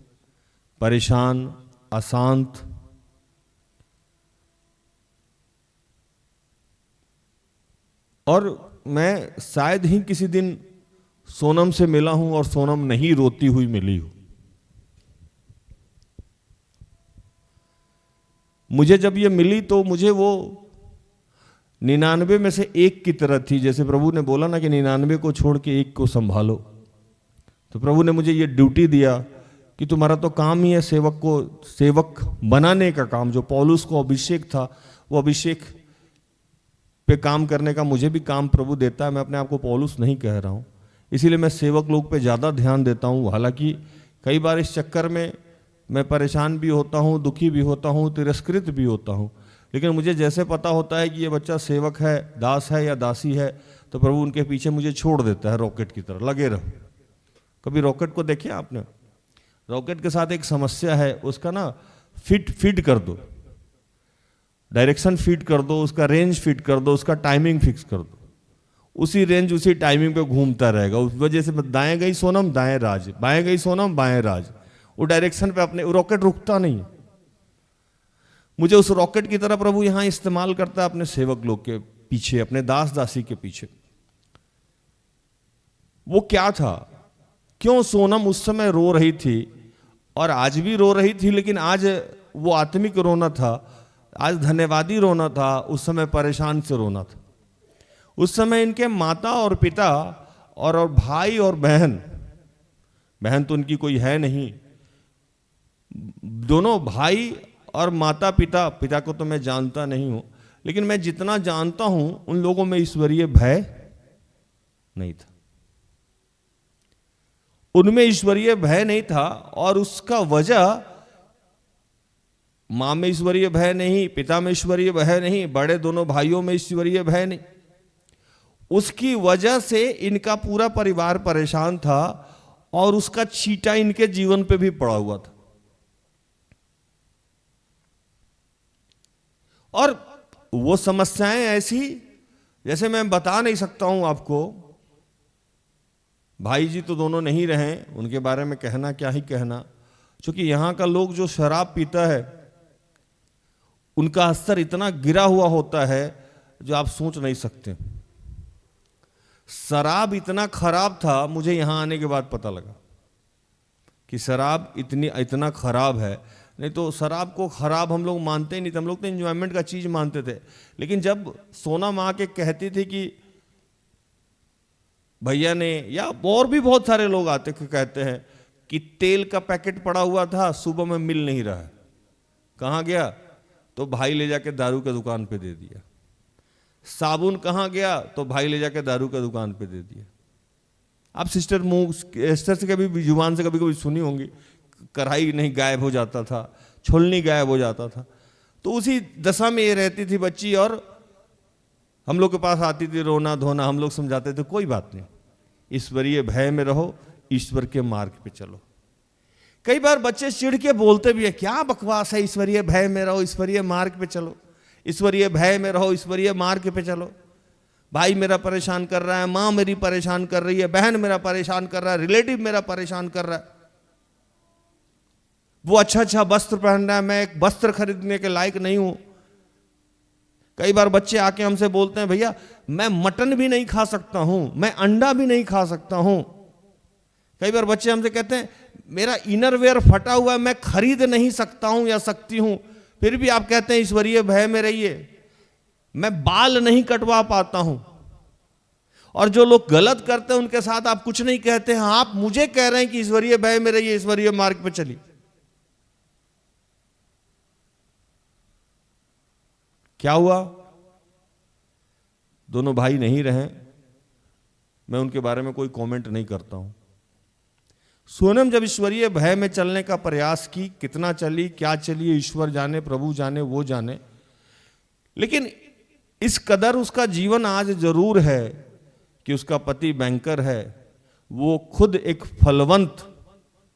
परेशान, अशांत, और मैं शायद ही किसी दिन सोनम से मिला हूं और सोनम नहीं रोती हुई मिली हूं। मुझे जब ये मिली तो मुझे वो 99 में से एक की तरह थी। जैसे प्रभु ने बोला ना कि 99 को छोड़ के एक को संभालो, तो प्रभु ने मुझे ये ड्यूटी दिया कि तुम्हारा तो काम ही है सेवक बनाने का काम। जो पौलुस को अभिषेक था, वो अभिषेक पे काम करने का मुझे भी काम प्रभु देता है। मैं अपने आप को पौलुस नहीं कह रहा हूं, इसीलिए मैं सेवक लोग पे ज़्यादा ध्यान देता हूं। हालांकि कई बार इस चक्कर में मैं परेशान भी होता हूं, दुखी भी होता हूं, तिरस्कृत भी होता हूं, लेकिन मुझे जैसे पता होता है कि ये बच्चा सेवक है, दास है या दासी है, तो प्रभु उनके पीछे मुझे छोड़ देता है रॉकेट की तरह, लगे रहो। कभी रॉकेट को देखे आपने? रॉकेट के साथ एक समस्या है, उसका ना फीड कर दो, डायरेक्शन फीड कर दो, उसका रेंज फीड कर दो, उसका टाइमिंग फिक्स कर दो, उसी रेंज उसी टाइमिंग पे घूमता रहेगा। उस वजह से दाएं गई सोनम दाएं राज, बाएं गई सोनम बाएं राज, वो डायरेक्शन पे अपने रॉकेट रुकता नहीं है। मुझे उस रॉकेट की तरह प्रभु यहां इस्तेमाल करता है अपने सेवक लोग के पीछे, अपने दास दासी के पीछे। वो क्या था, क्यों सोनम उस समय रो रही थी और आज भी रो रही थी, लेकिन आज वो आत्मिक रोना था, आज धन्यवादी रोना था, उस समय परेशान से रोना था। उस समय इनके माता और पिता और भाई और बहन तो उनकी कोई है नहीं, दोनों भाई और माता पिता को तो मैं जानता नहीं हूं, लेकिन मैं जितना जानता हूं उन लोगों में ईश्वरीय भय नहीं था। उनमें ईश्वरीय भय नहीं था, और उसका वजह मां में ईश्वरीय भय नहीं, पिता में ईश्वरीय भय नहीं, बड़े दोनों भाइयों में ईश्वरीय भय नहीं। उसकी वजह से इनका पूरा परिवार परेशान था, और उसका छींटा इनके जीवन पे भी पड़ा हुआ था। और वो समस्याएं ऐसी, जैसे मैं बता नहीं सकता हूं आपको। भाई जी तो दोनों नहीं रहे, उनके बारे में कहना क्या ही कहना, क्योंकि यहां का लोग जो शराब पीता है उनका स्तर इतना गिरा हुआ होता है जो आप सोच नहीं सकते। शराब इतना खराब था, मुझे यहां आने के बाद पता लगा कि शराब इतना खराब है। नहीं तो शराब को खराब हम लोग मानते ही नहीं थे, हम लोग तो एंजॉयमेंट का चीज मानते थे। लेकिन जब सोनम आके कहती थी कि भैया ने, या और भी बहुत सारे लोग आते कहते हैं कि तेल का पैकेट पड़ा हुआ था, सुबह में मिल नहीं रहा है, कहां गया? तो भाई ले जाके दारू की दुकान पे दे दिया। साबुन कहां गया? तो भाई ले जाके दारू की दुकान पे दे दिया। आप सिस्टर से कभी जुबान से कभी सुनी होंगी, कढ़ाई नहीं गायब हो जाता था, छोलनी गायब हो जाता था। तो उसी दशा में ये रहती थी बच्ची, और हम लोग के पास आती थी रोना धोना। हम लोग समझाते थे कोई बात नहीं, ईश्वरीय भय में रहो, ईश्वर के मार्ग पे चलो। कई बार बच्चे चिढ़ के बोलते भी है, क्या बकवास है, ईश्वरीय भय में रहो, ईश्वरीय मार्ग पे चलो, ईश्वरीय भय में रहो, ईश्वरीय मार्ग पे चलो। भाई मेरा परेशान कर रहा है, माँ मेरी परेशान कर रही है, बहन मेरा परेशान कर रहा है, रिलेटिव मेरा परेशान कर रहा है, वो अच्छा वस्त्र पहन रहा है, मैं एक वस्त्र खरीदने के लायक नहीं हूं। कई बार बच्चे आके हमसे बोलते हैं, भैया मैं मटन भी नहीं खा सकता हूं, मैं अंडा भी नहीं खा सकता हूं। कई बार बच्चे हमसे कहते हैं, मेरा इनरवेयर फटा हुआ है, मैं खरीद नहीं सकता हूं या सकती हूं। फिर भी आप कहते हैं ईश्वरीय भय में रहिए। मैं बाल नहीं कटवा पाता हूं, और जो लोग गलत करते हैं उनके साथ आप कुछ नहीं कहते हैं, आप मुझे कह रहे हैं कि ईश्वरीय भय में रहिए, ईश्वरीय मार्ग पे चलिए। क्या हुआ? दोनों भाई नहीं रहे, मैं उनके बारे में कोई कमेंट नहीं करता हूं। सोनम जब ईश्वरीय भय में चलने का प्रयास की, कितना चली, क्या चली, ईश्वर जाने, प्रभु जाने, वो जाने, लेकिन इस कदर उसका जीवन आज जरूर है कि उसका पति बैंकर है, वो खुद एक फलवंत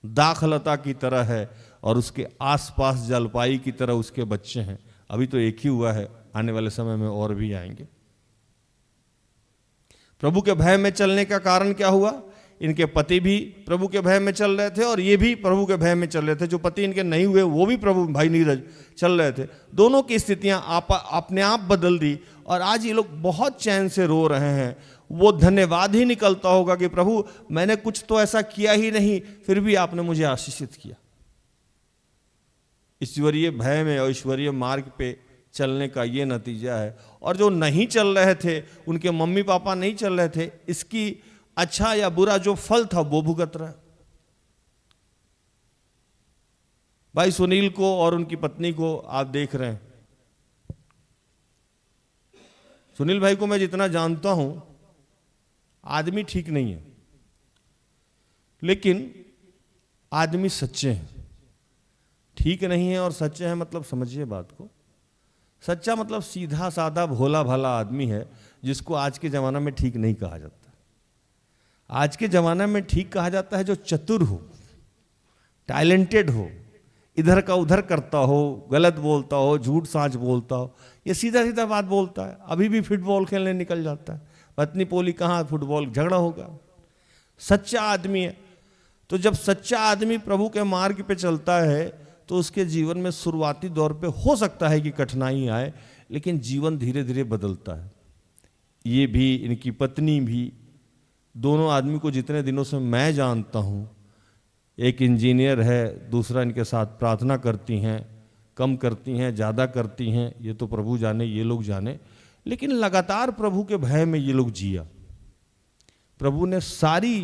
दाखलता की तरह है, और उसके आसपास जलपाई की तरह उसके बच्चे हैं। अभी तो एक ही हुआ है, आने वाले समय में और भी आएंगे। प्रभु के भय में चलने का कारण क्या हुआ? इनके पति भी प्रभु के भय में चल रहे थे और ये भी प्रभु के भय में चल रहे थे। जो पति इनके नहीं हुए वो भी प्रभु भाई नीरज चल रहे थे। दोनों की स्थितियां अपने आप बदल दी और आज ये लोग बहुत चैन से रो रहे हैं। वो धन्यवाद ही निकलता होगा कि प्रभु मैंने कुछ तो ऐसा किया ही नहीं, फिर भी आपने मुझे आशीषित किया। ईश्वरीय भय में और ईश्वरीय मार्ग पे चलने का ये नतीजा है। और जो नहीं चल रहे थे, उनके मम्मी पापा नहीं चल रहे थे, इसकी अच्छा या बुरा जो फल था वो भुगत रहा। भाई सुनील को और उनकी पत्नी को आप देख रहे हैं। सुनील भाई को मैं जितना जानता हूं, आदमी ठीक नहीं है, लेकिन आदमी सच्चे हैं। ठीक नहीं है और सच्चे हैं मतलब समझिए बात को। सच्चा मतलब सीधा साधा भोला भाला आदमी है, जिसको आज के जमाना में ठीक नहीं कहा जाता। आज के जमाना में ठीक कहा जाता है जो चतुर हो, टैलेंटेड हो, इधर का उधर करता हो, गलत बोलता हो, झूठ साँच बोलता हो, ये सीधा सीधा बात बोलता है। अभी भी फुटबॉल खेलने निकल जाता है, पत्नी बोली कहाँ फुटबॉल, झगड़ा होगा। सच्चा आदमी है। तो जब सच्चा आदमी प्रभु के मार्ग पे चलता है तो उसके जीवन में शुरुआती दौर पे हो सकता है कि कठिनाई आए, लेकिन जीवन धीरे धीरे बदलता है। ये भी, इनकी पत्नी भी, दोनों आदमी को जितने दिनों से मैं जानता हूँ, एक इंजीनियर है, दूसरा इनके साथ प्रार्थना करती हैं, कम करती हैं, ज़्यादा करती हैं, ये तो प्रभु जाने, ये लोग जाने, लेकिन लगातार प्रभु के भय में ये लोग जिया। प्रभु ने सारी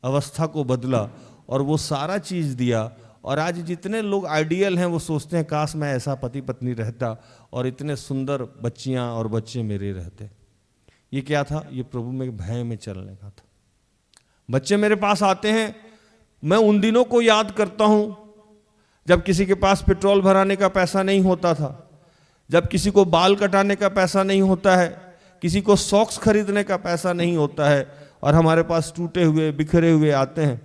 अवस्था को बदला और वो सारा चीज़ दिया। और आज जितने लोग आइडियल हैं वो सोचते हैं काश मैं ऐसा पति पत्नी रहता और इतने सुंदर बच्चियां और बच्चे मेरे रहते। ये क्या था? ये प्रभु में भय में चलने का था। बच्चे मेरे पास आते हैं, मैं उन दिनों को याद करता हूं जब किसी के पास पेट्रोल भराने का पैसा नहीं होता था, जब किसी को बाल कटाने का पैसा नहीं होता है, किसी को सॉक्स खरीदने का पैसा नहीं होता है, और हमारे पास टूटे हुए बिखरे हुए आते हैं।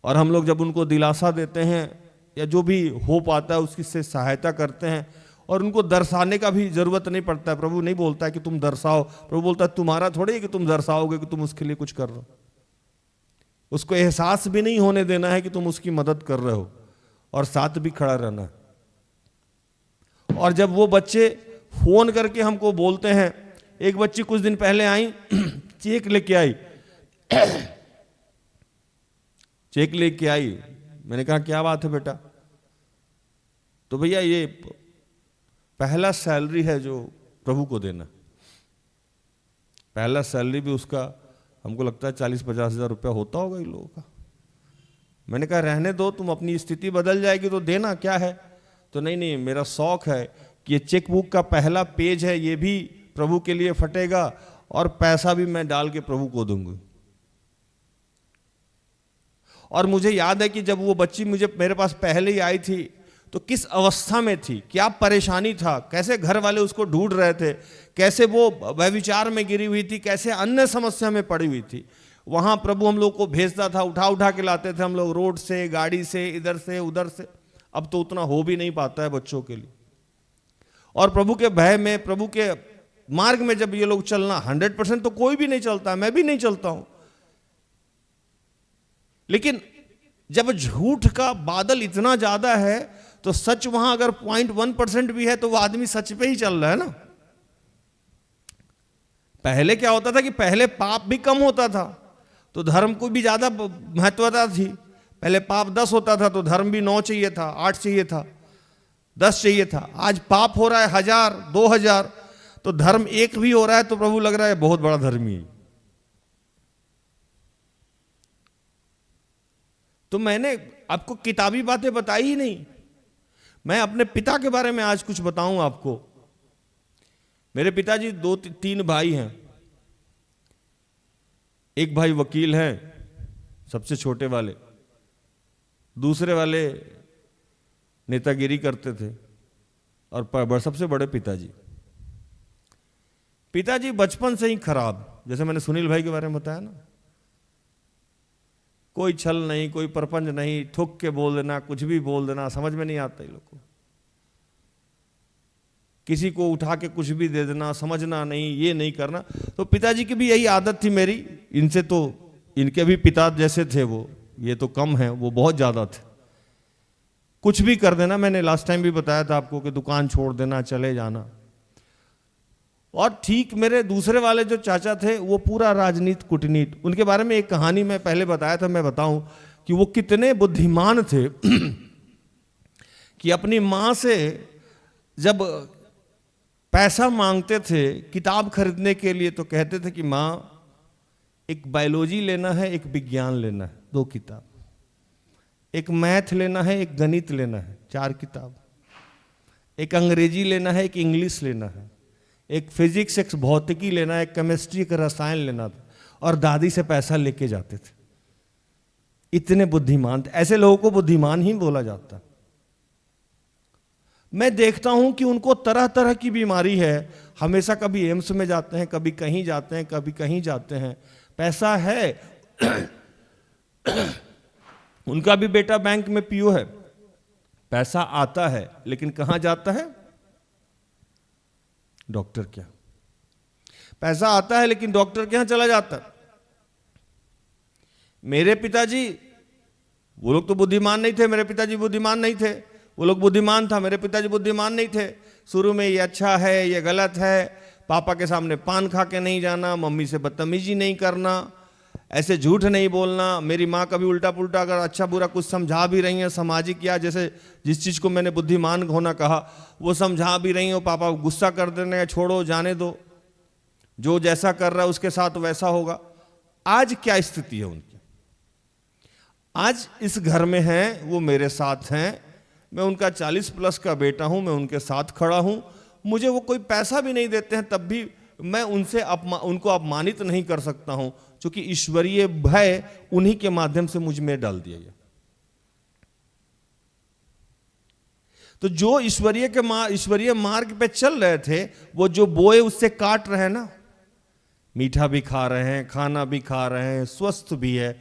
और हम लोग जब उनको दिलासा देते हैं या जो भी हो पाता है उसकी से सहायता करते हैं, और उनको दर्शाने का भी जरूरत नहीं पड़ता है। प्रभु नहीं बोलता है कि तुम दर्शाओ, प्रभु बोलता है तुम्हारा थोड़ी है कि तुम दर्शाओगे कि तुम उसके लिए कुछ कर रहे हो। उसको एहसास भी नहीं होने देना है कि तुम उसकी मदद कर रहे हो, और साथ भी खड़ा रहना है। और जब वो बच्चे फोन करके हमको बोलते हैं, एक बच्ची कुछ दिन पहले आई, चेक लेके आई, चेक लेके आई। मैंने कहा क्या बात है बेटा? तो भैया ये पहला सैलरी है जो प्रभु को देना। पहला सैलरी भी उसका हमको लगता है 40-50 हज़ार रुपया होता होगा इन लोगों का। मैंने कहा रहने दो, तुम अपनी स्थिति बदल जाएगी तो देना, क्या है? तो नहीं, मेरा शौक है कि ये चेक बुक का पहला पेज है, ये भी प्रभु के लिए फटेगा और पैसा भी मैं डाल के प्रभु को दूंगी। और मुझे याद है कि जब वो बच्ची मेरे पास पहले ही आई थी तो किस अवस्था में थी, क्या परेशानी था, कैसे घर वाले उसको ढूंढ रहे थे, कैसे वो व्यभिचार में गिरी हुई थी, कैसे अन्य समस्या में पड़ी हुई थी। वहां प्रभु हम लोग को भेजता था, उठा उठा के लाते थे हम लोग, रोड से, गाड़ी से, इधर से उधर से। अब तो उतना हो भी नहीं पाता है बच्चों के लिए। और प्रभु के भय में, प्रभु के मार्ग में जब ये लोग चलना, 100% तो कोई भी नहीं चलता, मैं भी नहीं चलता हूं, लेकिन जब झूठ का बादल इतना ज्यादा है तो सच वहां अगर 0.1% भी है तो वो आदमी सच पे ही चल रहा है ना। पहले क्या होता था कि पहले पाप भी कम होता था तो धर्म को भी ज्यादा महत्वता थी। पहले पाप 10 होता था तो धर्म भी 9 चाहिए था, 8 चाहिए था। 10 चाहिए था, आज पाप हो रहा है 1000 2000, तो धर्म एक भी हो रहा है तो प्रभु लग रहा है बहुत बड़ा धर्मी है। तो मैंने आपको किताबी बातें बताई ही नहीं, मैं अपने पिता के बारे में आज कुछ बताऊं आपको। मेरे पिताजी 2-3 भाई हैं। एक भाई वकील है, सबसे छोटे वाले, दूसरे वाले नेतागिरी करते थे, और सबसे बड़े पिताजी बचपन से ही खराब, जैसे मैंने सुनील भाई के बारे में बताया ना, कोई छल नहीं, कोई परपंच नहीं, ठोक के बोल देना, कुछ भी बोल देना, समझ में नहीं आता इन लोग को। किसी को उठा के कुछ भी दे देना, समझना नहीं, ये नहीं करना। तो पिताजी की भी यही आदत थी मेरी, इनसे तो, इनके भी पिता जैसे थे वो, ये तो कम है, वो बहुत ज्यादा थे। कुछ भी कर देना, मैंने लास्ट टाइम भी बताया था आपको कि दुकान छोड़ देना, चले जाना। और ठीक मेरे दूसरे वाले जो चाचा थे वो पूरा राजनीति कूटनीति, उनके बारे में एक कहानी मैं पहले बताया था, मैं बताऊं कि वो कितने बुद्धिमान थे कि अपनी माँ से जब पैसा मांगते थे किताब खरीदने के लिए तो कहते थे कि माँ एक बायोलॉजी लेना है, एक विज्ञान लेना है, 2 किताब, एक मैथ लेना है, एक गणित लेना है, 4 किताब, एक अंग्रेजी लेना है, एक इंग्लिश लेना है, एक फिजिक्स, एक भौतिकी लेना है, एक केमिस्ट्री, एक रसायन लेना था, और दादी से पैसा लेके जाते थे। इतने बुद्धिमान थे। ऐसे लोगों को बुद्धिमान ही बोला जाता। मैं देखता हूं कि उनको तरह तरह की बीमारी है, हमेशा कभी एम्स में जाते हैं, कभी कहीं जाते हैं, कभी कहीं जाते हैं, पैसा है उनका भी बेटा बैंक में पीओ है, पैसा आता है, लेकिन कहां जाता है? डॉक्टर क्या। पैसा आता है लेकिन डॉक्टर के यहां चला जाता है। मेरे पिताजी, वो लोग तो बुद्धिमान नहीं थे, मेरे पिताजी बुद्धिमान नहीं थे, वो लोग बुद्धिमान था, मेरे पिताजी बुद्धिमान नहीं थे। शुरू में ये अच्छा है, ये गलत है, पापा के सामने पान खा के नहीं जाना, मम्मी से बदतमीजी नहीं करना, ऐसे झूठ नहीं बोलना। मेरी माँ कभी उल्टा पुल्टा अगर अच्छा बुरा कुछ समझा भी रही हैं, सामाजिक या जैसे जिस चीज़ को मैंने बुद्धिमान होना कहा वो समझा भी रही हो, पापा गुस्सा कर देने, छोड़ो जाने दो, जो जैसा कर रहा है उसके साथ वैसा होगा। आज क्या स्थिति है उनकी? आज इस घर में हैं, वो मेरे साथ हैं, मैं उनका 40+ का बेटा हूं, मैं उनके साथ खड़ा हूं। मुझे वो कोई पैसा भी नहीं देते हैं, तब भी मैं उनसे उनको अपमानित नहीं कर सकता हूं, क्योंकि ईश्वरीय भय उन्हीं के माध्यम से मुझ में डाल दिया गया। तो जो ईश्वरीय मार्ग पे चल रहे थे, वो जो बोए उससे काट रहे हैं ना, मीठा भी खा रहे हैं, खाना भी खा रहे हैं, स्वस्थ भी है,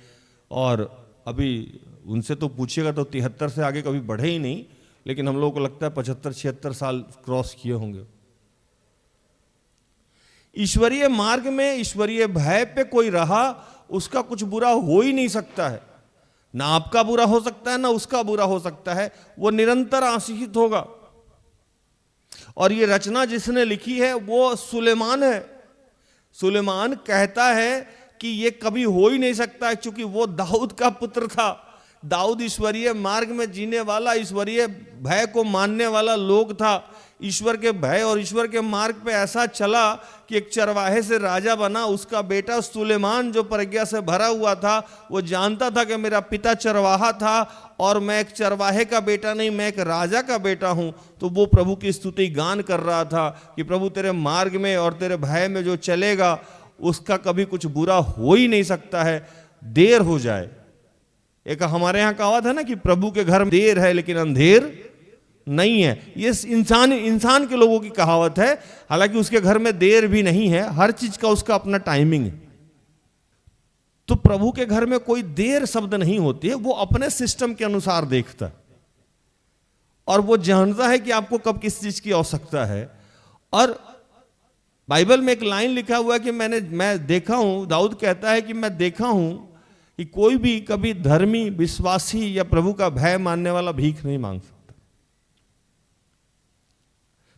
और अभी उनसे तो पूछिएगा तो 73 से आगे कभी बढ़े ही नहीं, लेकिन हम लोगों को लगता है 75-76 साल क्रॉस किए होंगे। ईश्वरीय मार्ग में ईश्वरीय भय पे कोई रहा, उसका कुछ बुरा हो ही नहीं सकता है, ना आपका बुरा हो सकता है, ना उसका बुरा हो सकता है, वो निरंतर आशीषित होगा। और ये रचना जिसने लिखी है वो सुलेमान है। सुलेमान कहता है कि ये कभी हो ही नहीं सकता, क्योंकि वो दाऊद का पुत्र था। दाऊद ईश्वरीय मार्ग में जीने वाला, ईश्वरीय भय को मानने वाला लोग था। ईश्वर के भय और ईश्वर के मार्ग पे ऐसा चला कि एक चरवाहे से राजा बना। उसका बेटा सुलेमान जो प्रज्ञा से भरा हुआ था, वो जानता था कि मेरा पिता चरवाहा था और मैं एक चरवाहे का बेटा नहीं, मैं एक राजा का बेटा हूं। तो वो प्रभु की स्तुति गान कर रहा था कि प्रभु तेरे मार्ग में और तेरे भय में जो चलेगा उसका कभी कुछ बुरा हो ही नहीं सकता है, देर हो जाए। एक हमारे यहाँ कहावत है ना कि प्रभु के घर में देर है लेकिन अंधेर नहीं है। ये इंसान के लोगों की कहावत है, हालांकि उसके घर में देर भी नहीं है, हर चीज का उसका अपना टाइमिंग है। तो प्रभु के घर में कोई देर शब्द नहीं होती है, वो अपने सिस्टम के अनुसार देखता है और वो जानता है कि आपको कब किस चीज की आवश्यकता है। और बाइबल में एक लाइन लिखा हुआ है कि मैं देखा हूं, दाऊद कहता है कि मैं देखा हूं कि कोई भी कभी धर्मी, विश्वासी या प्रभु का भय मानने वाला भीख नहीं मांग सकता।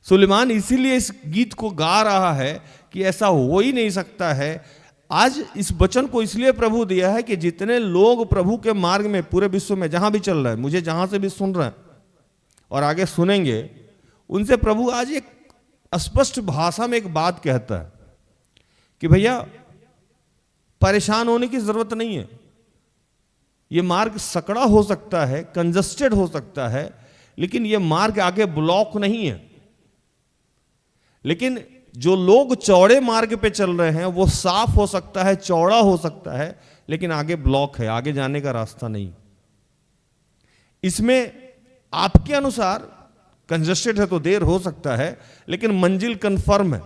सुलेमान इसीलिए इस गीत को गा रहा है कि ऐसा हो ही नहीं सकता है। आज इस वचन को इसलिए प्रभु दिया है कि जितने लोग प्रभु के मार्ग में पूरे विश्व में जहां भी चल रहा है, मुझे जहां से भी सुन रहे हैं, और आगे सुनेंगे, उनसे प्रभु आज एक स्पष्ट भाषा में एक बात कहता है कि भैया परेशान होने की जरूरत नहीं है। ये मार्ग सकड़ा हो सकता है, कंजस्टेड हो सकता है, लेकिन ये मार्ग आगे ब्लॉक नहीं है। लेकिन जो लोग चौड़े मार्ग पे चल रहे हैं वो साफ हो सकता है, चौड़ा हो सकता है, लेकिन आगे ब्लॉक है, आगे जाने का रास्ता नहीं। इसमें आपके अनुसार कंजस्टेड है तो देर हो सकता है, लेकिन मंजिल कंफर्म है।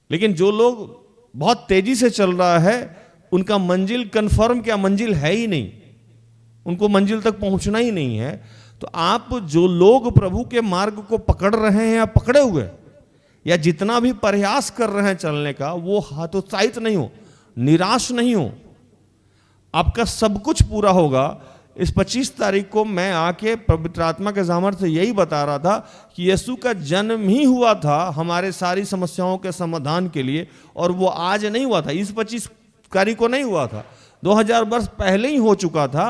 लेकिन जो लोग बहुत तेजी से चल रहा है उनका मंजिल कंफर्म क्या, मंजिल है ही नहीं, उनको मंजिल तक पहुंचना ही नहीं है। तो आप जो लोग प्रभु के मार्ग को पकड़ रहे हैं या पकड़े हुए या जितना भी प्रयास कर रहे हैं चलने का, वो हतोत्साहित नहीं हो, निराश नहीं हो, आपका सब कुछ पूरा होगा। इस 25 तारीख को मैं आके पवित्र आत्मा के सामर्थ्य से यही बता रहा था कि यीशु का जन्म ही हुआ था हमारे सारी समस्याओं के समाधान के लिए, और वो आज नहीं हुआ था, इस 25 तारीख को नहीं हुआ था, 2000 वर्ष पहले ही हो चुका था।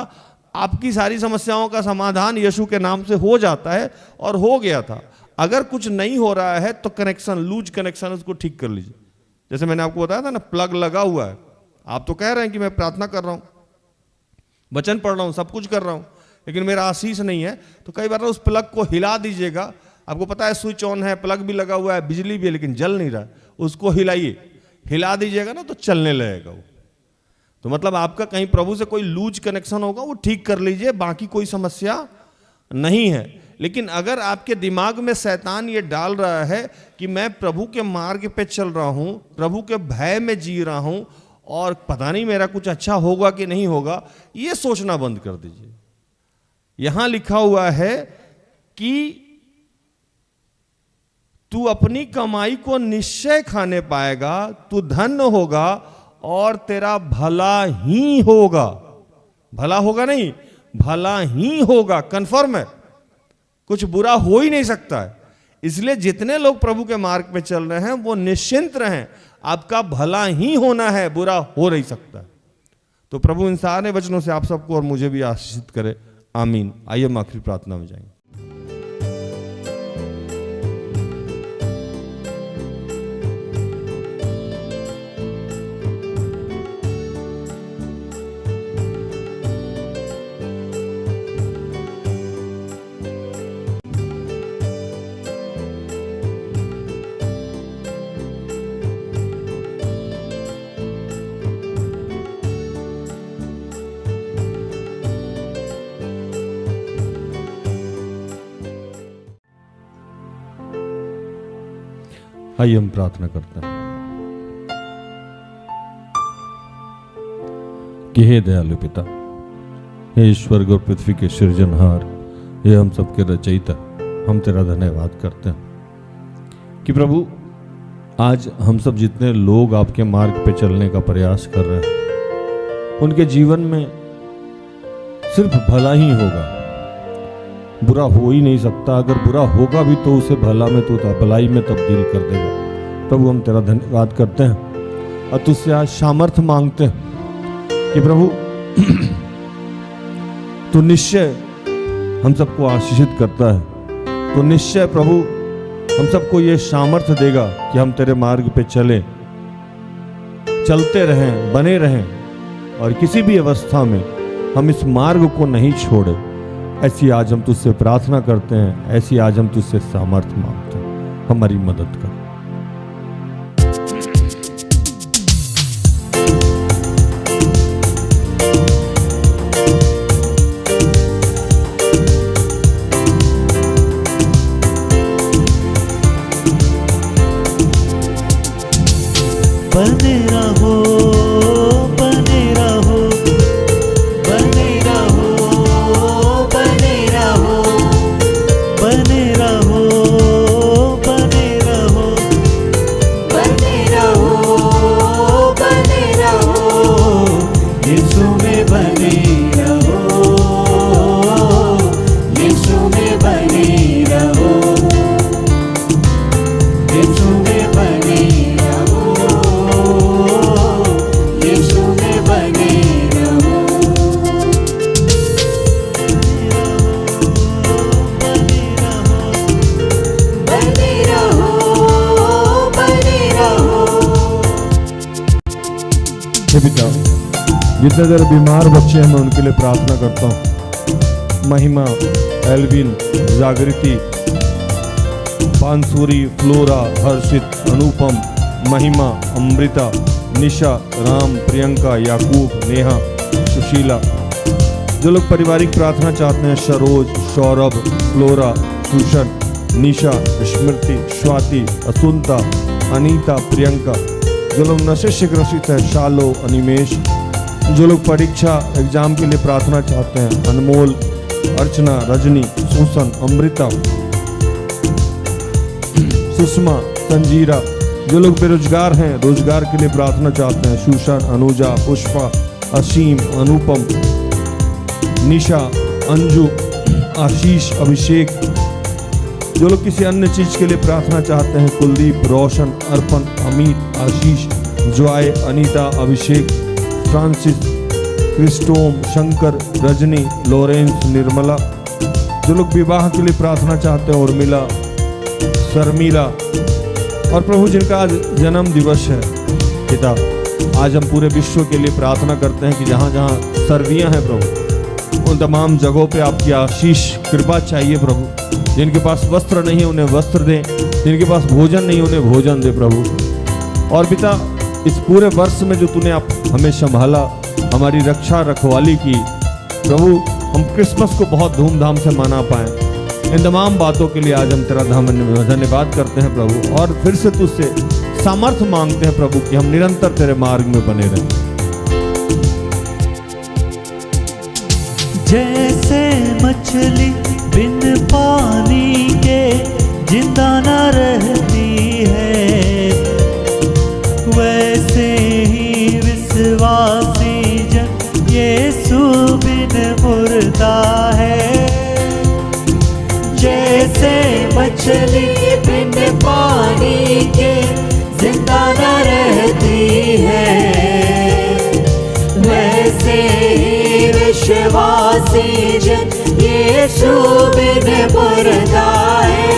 आपकी सारी समस्याओं का समाधान यीशु के नाम से हो जाता है और हो गया था। अगर कुछ नहीं हो रहा है तो कनेक्शन, लूज कनेक्शन, उसको ठीक कर लीजिए। जैसे मैंने आपको बताया था ना, प्लग लगा हुआ है, आप तो कह रहे हैं कि मैं प्रार्थना कर रहा हूं, वचन पढ़ रहा हूं, सब कुछ कर रहा हूं, लेकिन मेरा आशीष नहीं है, तो कई बार उस प्लग को हिला दीजिएगा। आपको पता है स्विच ऑन है, प्लग भी लगा हुआ है, बिजली भी है, लेकिन जल नहीं रहा है, उसको हिलाइए, हिला दीजिएगा ना तो चलने लगेगा वो। तो मतलब आपका कहीं प्रभु से कोई लूज कनेक्शन होगा, वो ठीक कर लीजिए, बाकी कोई समस्या नहीं है। लेकिन अगर आपके दिमाग में शैतान ये डाल रहा है कि मैं प्रभु के मार्ग पे चल रहा हूं, प्रभु के भय में जी रहा हूं और पता नहीं मेरा कुछ अच्छा होगा कि नहीं होगा, ये सोचना बंद कर दीजिए। यहां लिखा हुआ है कि तू अपनी कमाई को निश्चय खाने पाएगा, तू धन्य होगा और तेरा भला ही होगा। भला होगा नहीं, भला ही होगा, कंफर्म है, कुछ बुरा हो ही नहीं सकता है। इसलिए जितने लोग प्रभु के मार्ग पे चल रहे हैं वो निश्चिंत रहें, आपका भला ही होना है, बुरा हो नहीं सकता। तो प्रभु इन सारे वचनों से आप सबको और मुझे भी आशीषित करे, आमीन। आइए हम आखिरी प्रार्थना में जाएंगे। आइए हम प्रार्थना करते हैं कि हे दयालु पिता, हे स्वर्ग और पृथ्वी के सृजनहार, हे हम सबके रचयिता, हम तेरा धन्यवाद करते हैं कि प्रभु आज हम सब जितने लोग आपके मार्ग पे चलने का प्रयास कर रहे हैं उनके जीवन में सिर्फ भला ही होगा, बुरा हो ही नहीं सकता। अगर बुरा होगा भी तो उसे भला में तो भलाई में तब्दील कर देगा। प्रभु हम तेरा धन्यवाद करते हैं और तुझसे आज सामर्थ्य मांगते हैं कि प्रभु तू निश्चय हम सबको आशीषित करता है, तो निश्चय प्रभु हम सबको ये सामर्थ्य देगा कि हम तेरे मार्ग पे चलें, चलते रहें, बने रहें और किसी भी अवस्था में हम इस मार्ग को नहीं छोड़े। ऐसी आज हम तुझसे प्रार्थना करते हैं, ऐसी आज हम तुझसे सामर्थ्य मांगते हैं, हमारी मदद कर। बने रहो, बने रहो, बने रहो, बने रहो, बने रहो, बने रहो, जितने देर बीमार बच्चे हैं मैं उनके लिए प्रार्थना करता हूँ। महिमा, एल्विन, जागृति, पानसूरी, फ्लोरा, हर्षित, अनुपम, महिमा, अमृता, निशा, राम, प्रियंका, याकूब, नेहा, सुशीला। जो लोग पारिवारिक प्रार्थना चाहते हैं, सरोज, सौरभ, फ्लोरा, सुशन, निशा, स्मृति, स्वाति, असुंता, अनीता, प्रियंका। जो लोग नशे से ग्रसित हैं, शालो, अनिमेश। जो लोग परीक्षा एग्जाम के लिए प्रार्थना चाहते हैं, अनमोल, अर्चना, रजनी, सुसन, अमृता, सुषमा, संजीरा। जो लोग बेरोजगार हैं, रोजगार के लिए प्रार्थना चाहते हैं, सुशन, अनुजा, पुष्पा, असीम, अनुपम, निशा, अंजू, आशीष, अभिषेक। जो लोग किसी अन्य चीज के लिए प्रार्थना चाहते हैं, कुलदीप, रोशन, अर्पण, अमित, आशीष, जॉय, अनीता, अभिषेक, फ्रांसिस, क्रिस्टोम, शंकर, रजनी, लॉरेंस, निर्मला। जो लोग विवाह के लिए प्रार्थना चाहते हैं, उर्मिला, शर्मिला। और प्रभु जिनका आज जन्म दिवस है, पिता, आज हम पूरे विश्व के लिए प्रार्थना करते हैं कि जहाँ जहाँ सर्दियाँ हैं प्रभु, उन तमाम जगहों पे आपकी आशीष कृपा चाहिए प्रभु। जिनके पास वस्त्र नहीं है उन्हें वस्त्र दें, जिनके पास भोजन नहीं उन्हें भोजन दे प्रभु। और पिता, इस पूरे वर्ष में जो तूने आप हमें संभाला, हमारी रक्षा रखवाली की प्रभु, हम क्रिसमस को बहुत धूमधाम से मना पाएं। इन तमाम बातों के लिए आज हम तेरा धन्यवाद करते हैं प्रभु, और फिर से तुझसे सामर्थ्य मांगते हैं प्रभु कि हम निरंतर तेरे मार्ग में बने रहें। जैसे मछली बिन पानी के जिंदा न रहती है, वैसे ही विश्वासी जन यीशु बिन मुर्दा है। जैसे मछली बिन पानी के जिंदा न रहती है, वैसे ही विश्वासी जन यीशु बिन मुर्दा है।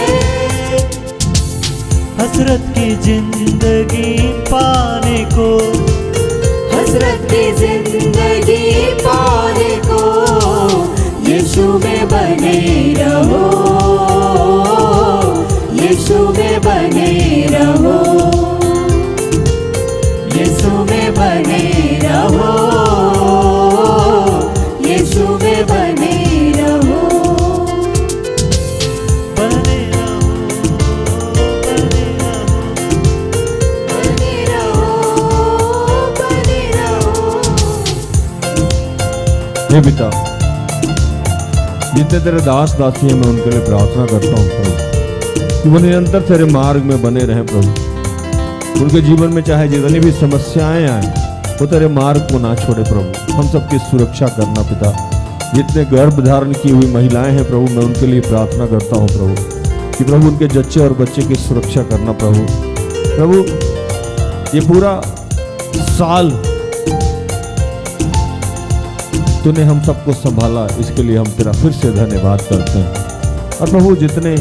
हसरत की जिंदगी पाने को, हसरत की जिंदगी पाने को, यीशु में बने रहो, यीशु में बने रहो, यीशु में बने रहो, यीशु में बने रहो, बने रहो, बने रहो, बने रहो, बने रहो। हे पिता, जितने तेरे दास दासी हैं मैं उनके लिए प्रार्थना करता हूँ प्रभु कि वो निरंतर तेरे मार्ग में बने रहें प्रभु। उनके जीवन में चाहे जितनी भी समस्याएं आए, वो तेरे मार्ग को ना छोड़े प्रभु। हम सबकी सुरक्षा करना पिता। जितने गर्भ धारण की हुई महिलाएं हैं प्रभु, मैं उनके लिए प्रार्थना करता हूँ प्रभु कि प्रभु उनके जच्चे और बच्चे की सुरक्षा करना प्रभु। प्रभु ये पूरा साल तूने हम सबको संभाला, इसके लिए हम तेरा फिर से धन्यवाद करते हैं। और प्रभु जितने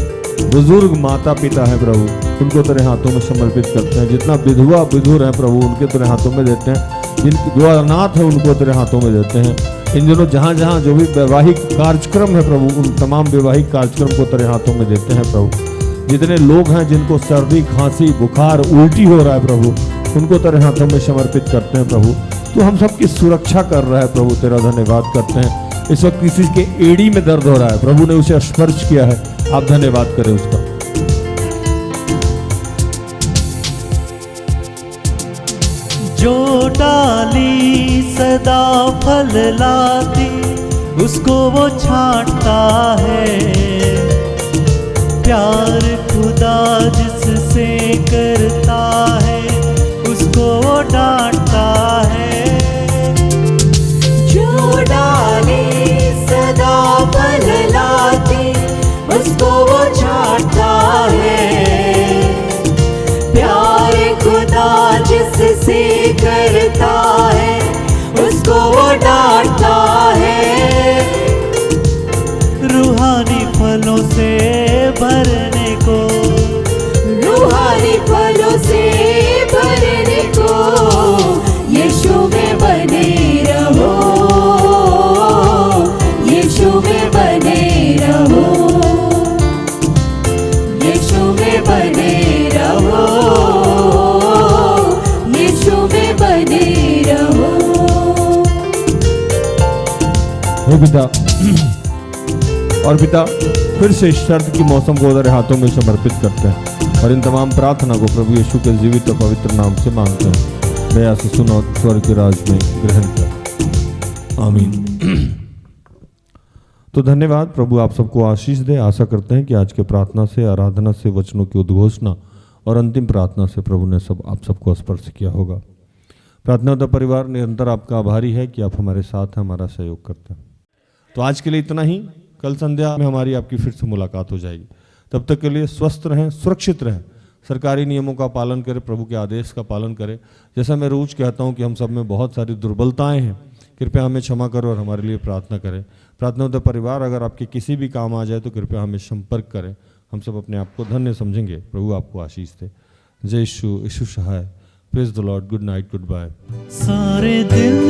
बुजुर्ग माता पिता हैं प्रभु, उनको तेरे हाथों में समर्पित करते हैं। जितना विधवा विधुर है प्रभु, उनके तेरे हाथों में देते हैं। जिनके जो अनाथ है उनको तेरे हाथों में देते हैं। इन दिनों जहाँ जहाँ जो भी वैवाहिक कार्यक्रम है प्रभु, उन तमाम वैवाहिक कार्यक्रम को तेरे हाथों में देते हैं प्रभु। जितने लोग हैं जिनको सर्दी, खांसी, बुखार, उल्टी हो रहा है प्रभु, उनको तेरे हाथों में समर्पित करते हैं प्रभु। तो हम सबकी सुरक्षा कर रहा है प्रभु, तेरा धन्यवाद करते हैं। इस वक्त किसी के एड़ी में दर्द हो रहा है, प्रभु ने उसे स्पर्श किया है, आप धन्यवाद करें उसका। जो डाली सदा फल लाती, उसको वो छांटता है। प्यार खुदा जिससे करता है, उसको वो डांटता है। जो डाली सदा फल लाती, उसको वो छांटता है। प्यार खुदा जिससे करता है, उसको वो डांटता है। रूहानी फलों से भरने को, रूहानी फलों से भरने को, यीशु में बने रहो, पिता, और पिता फिर से इस शर्त की मौसम को तेरे हाथों में समर्पित करते हैं और इन तमाम प्रार्थना को प्रभु यीशु के जीवित और पवित्र नाम से मांगते हैं। दया से सुनो, स्वर्ग के राज में ग्रहण कर, आमीन। तो धन्यवाद प्रभु, आप सबको आशीष दे। आशा करते हैं कि आज के प्रार्थना से, आराधना से, वचनों की उद्घोषणा और अंतिम प्रार्थना से प्रभु ने आप सबको स्पर्श किया होगा। प्रार्थना परिवार निरंतर आपका आभारी है कि आप हमारे साथ हैं, हमारा सहयोग करते हैं। तो आज के लिए इतना ही। कल संध्या में हमारी आपकी फिर से मुलाकात हो जाएगी। तब तक के लिए स्वस्थ रहें, सुरक्षित रहें, सरकारी नियमों का पालन करें, प्रभु के आदेश का पालन करें। जैसा मैं रोज कहता हूँ कि हम सब में बहुत सारी दुर्बलताएं हैं, कृपया हमें क्षमा करो और हमारे लिए प्रार्थना करें। प्रार्थना परिवार अगर आपके किसी भी काम आ जाए तो कृपया हमें संपर्क करें, हम सब अपने आप को धन्य समझेंगे। प्रभु आपको आशीष दे। जय यीशु, यीशु सहाय। Praise the lord. Good night, good bye. सारे दिन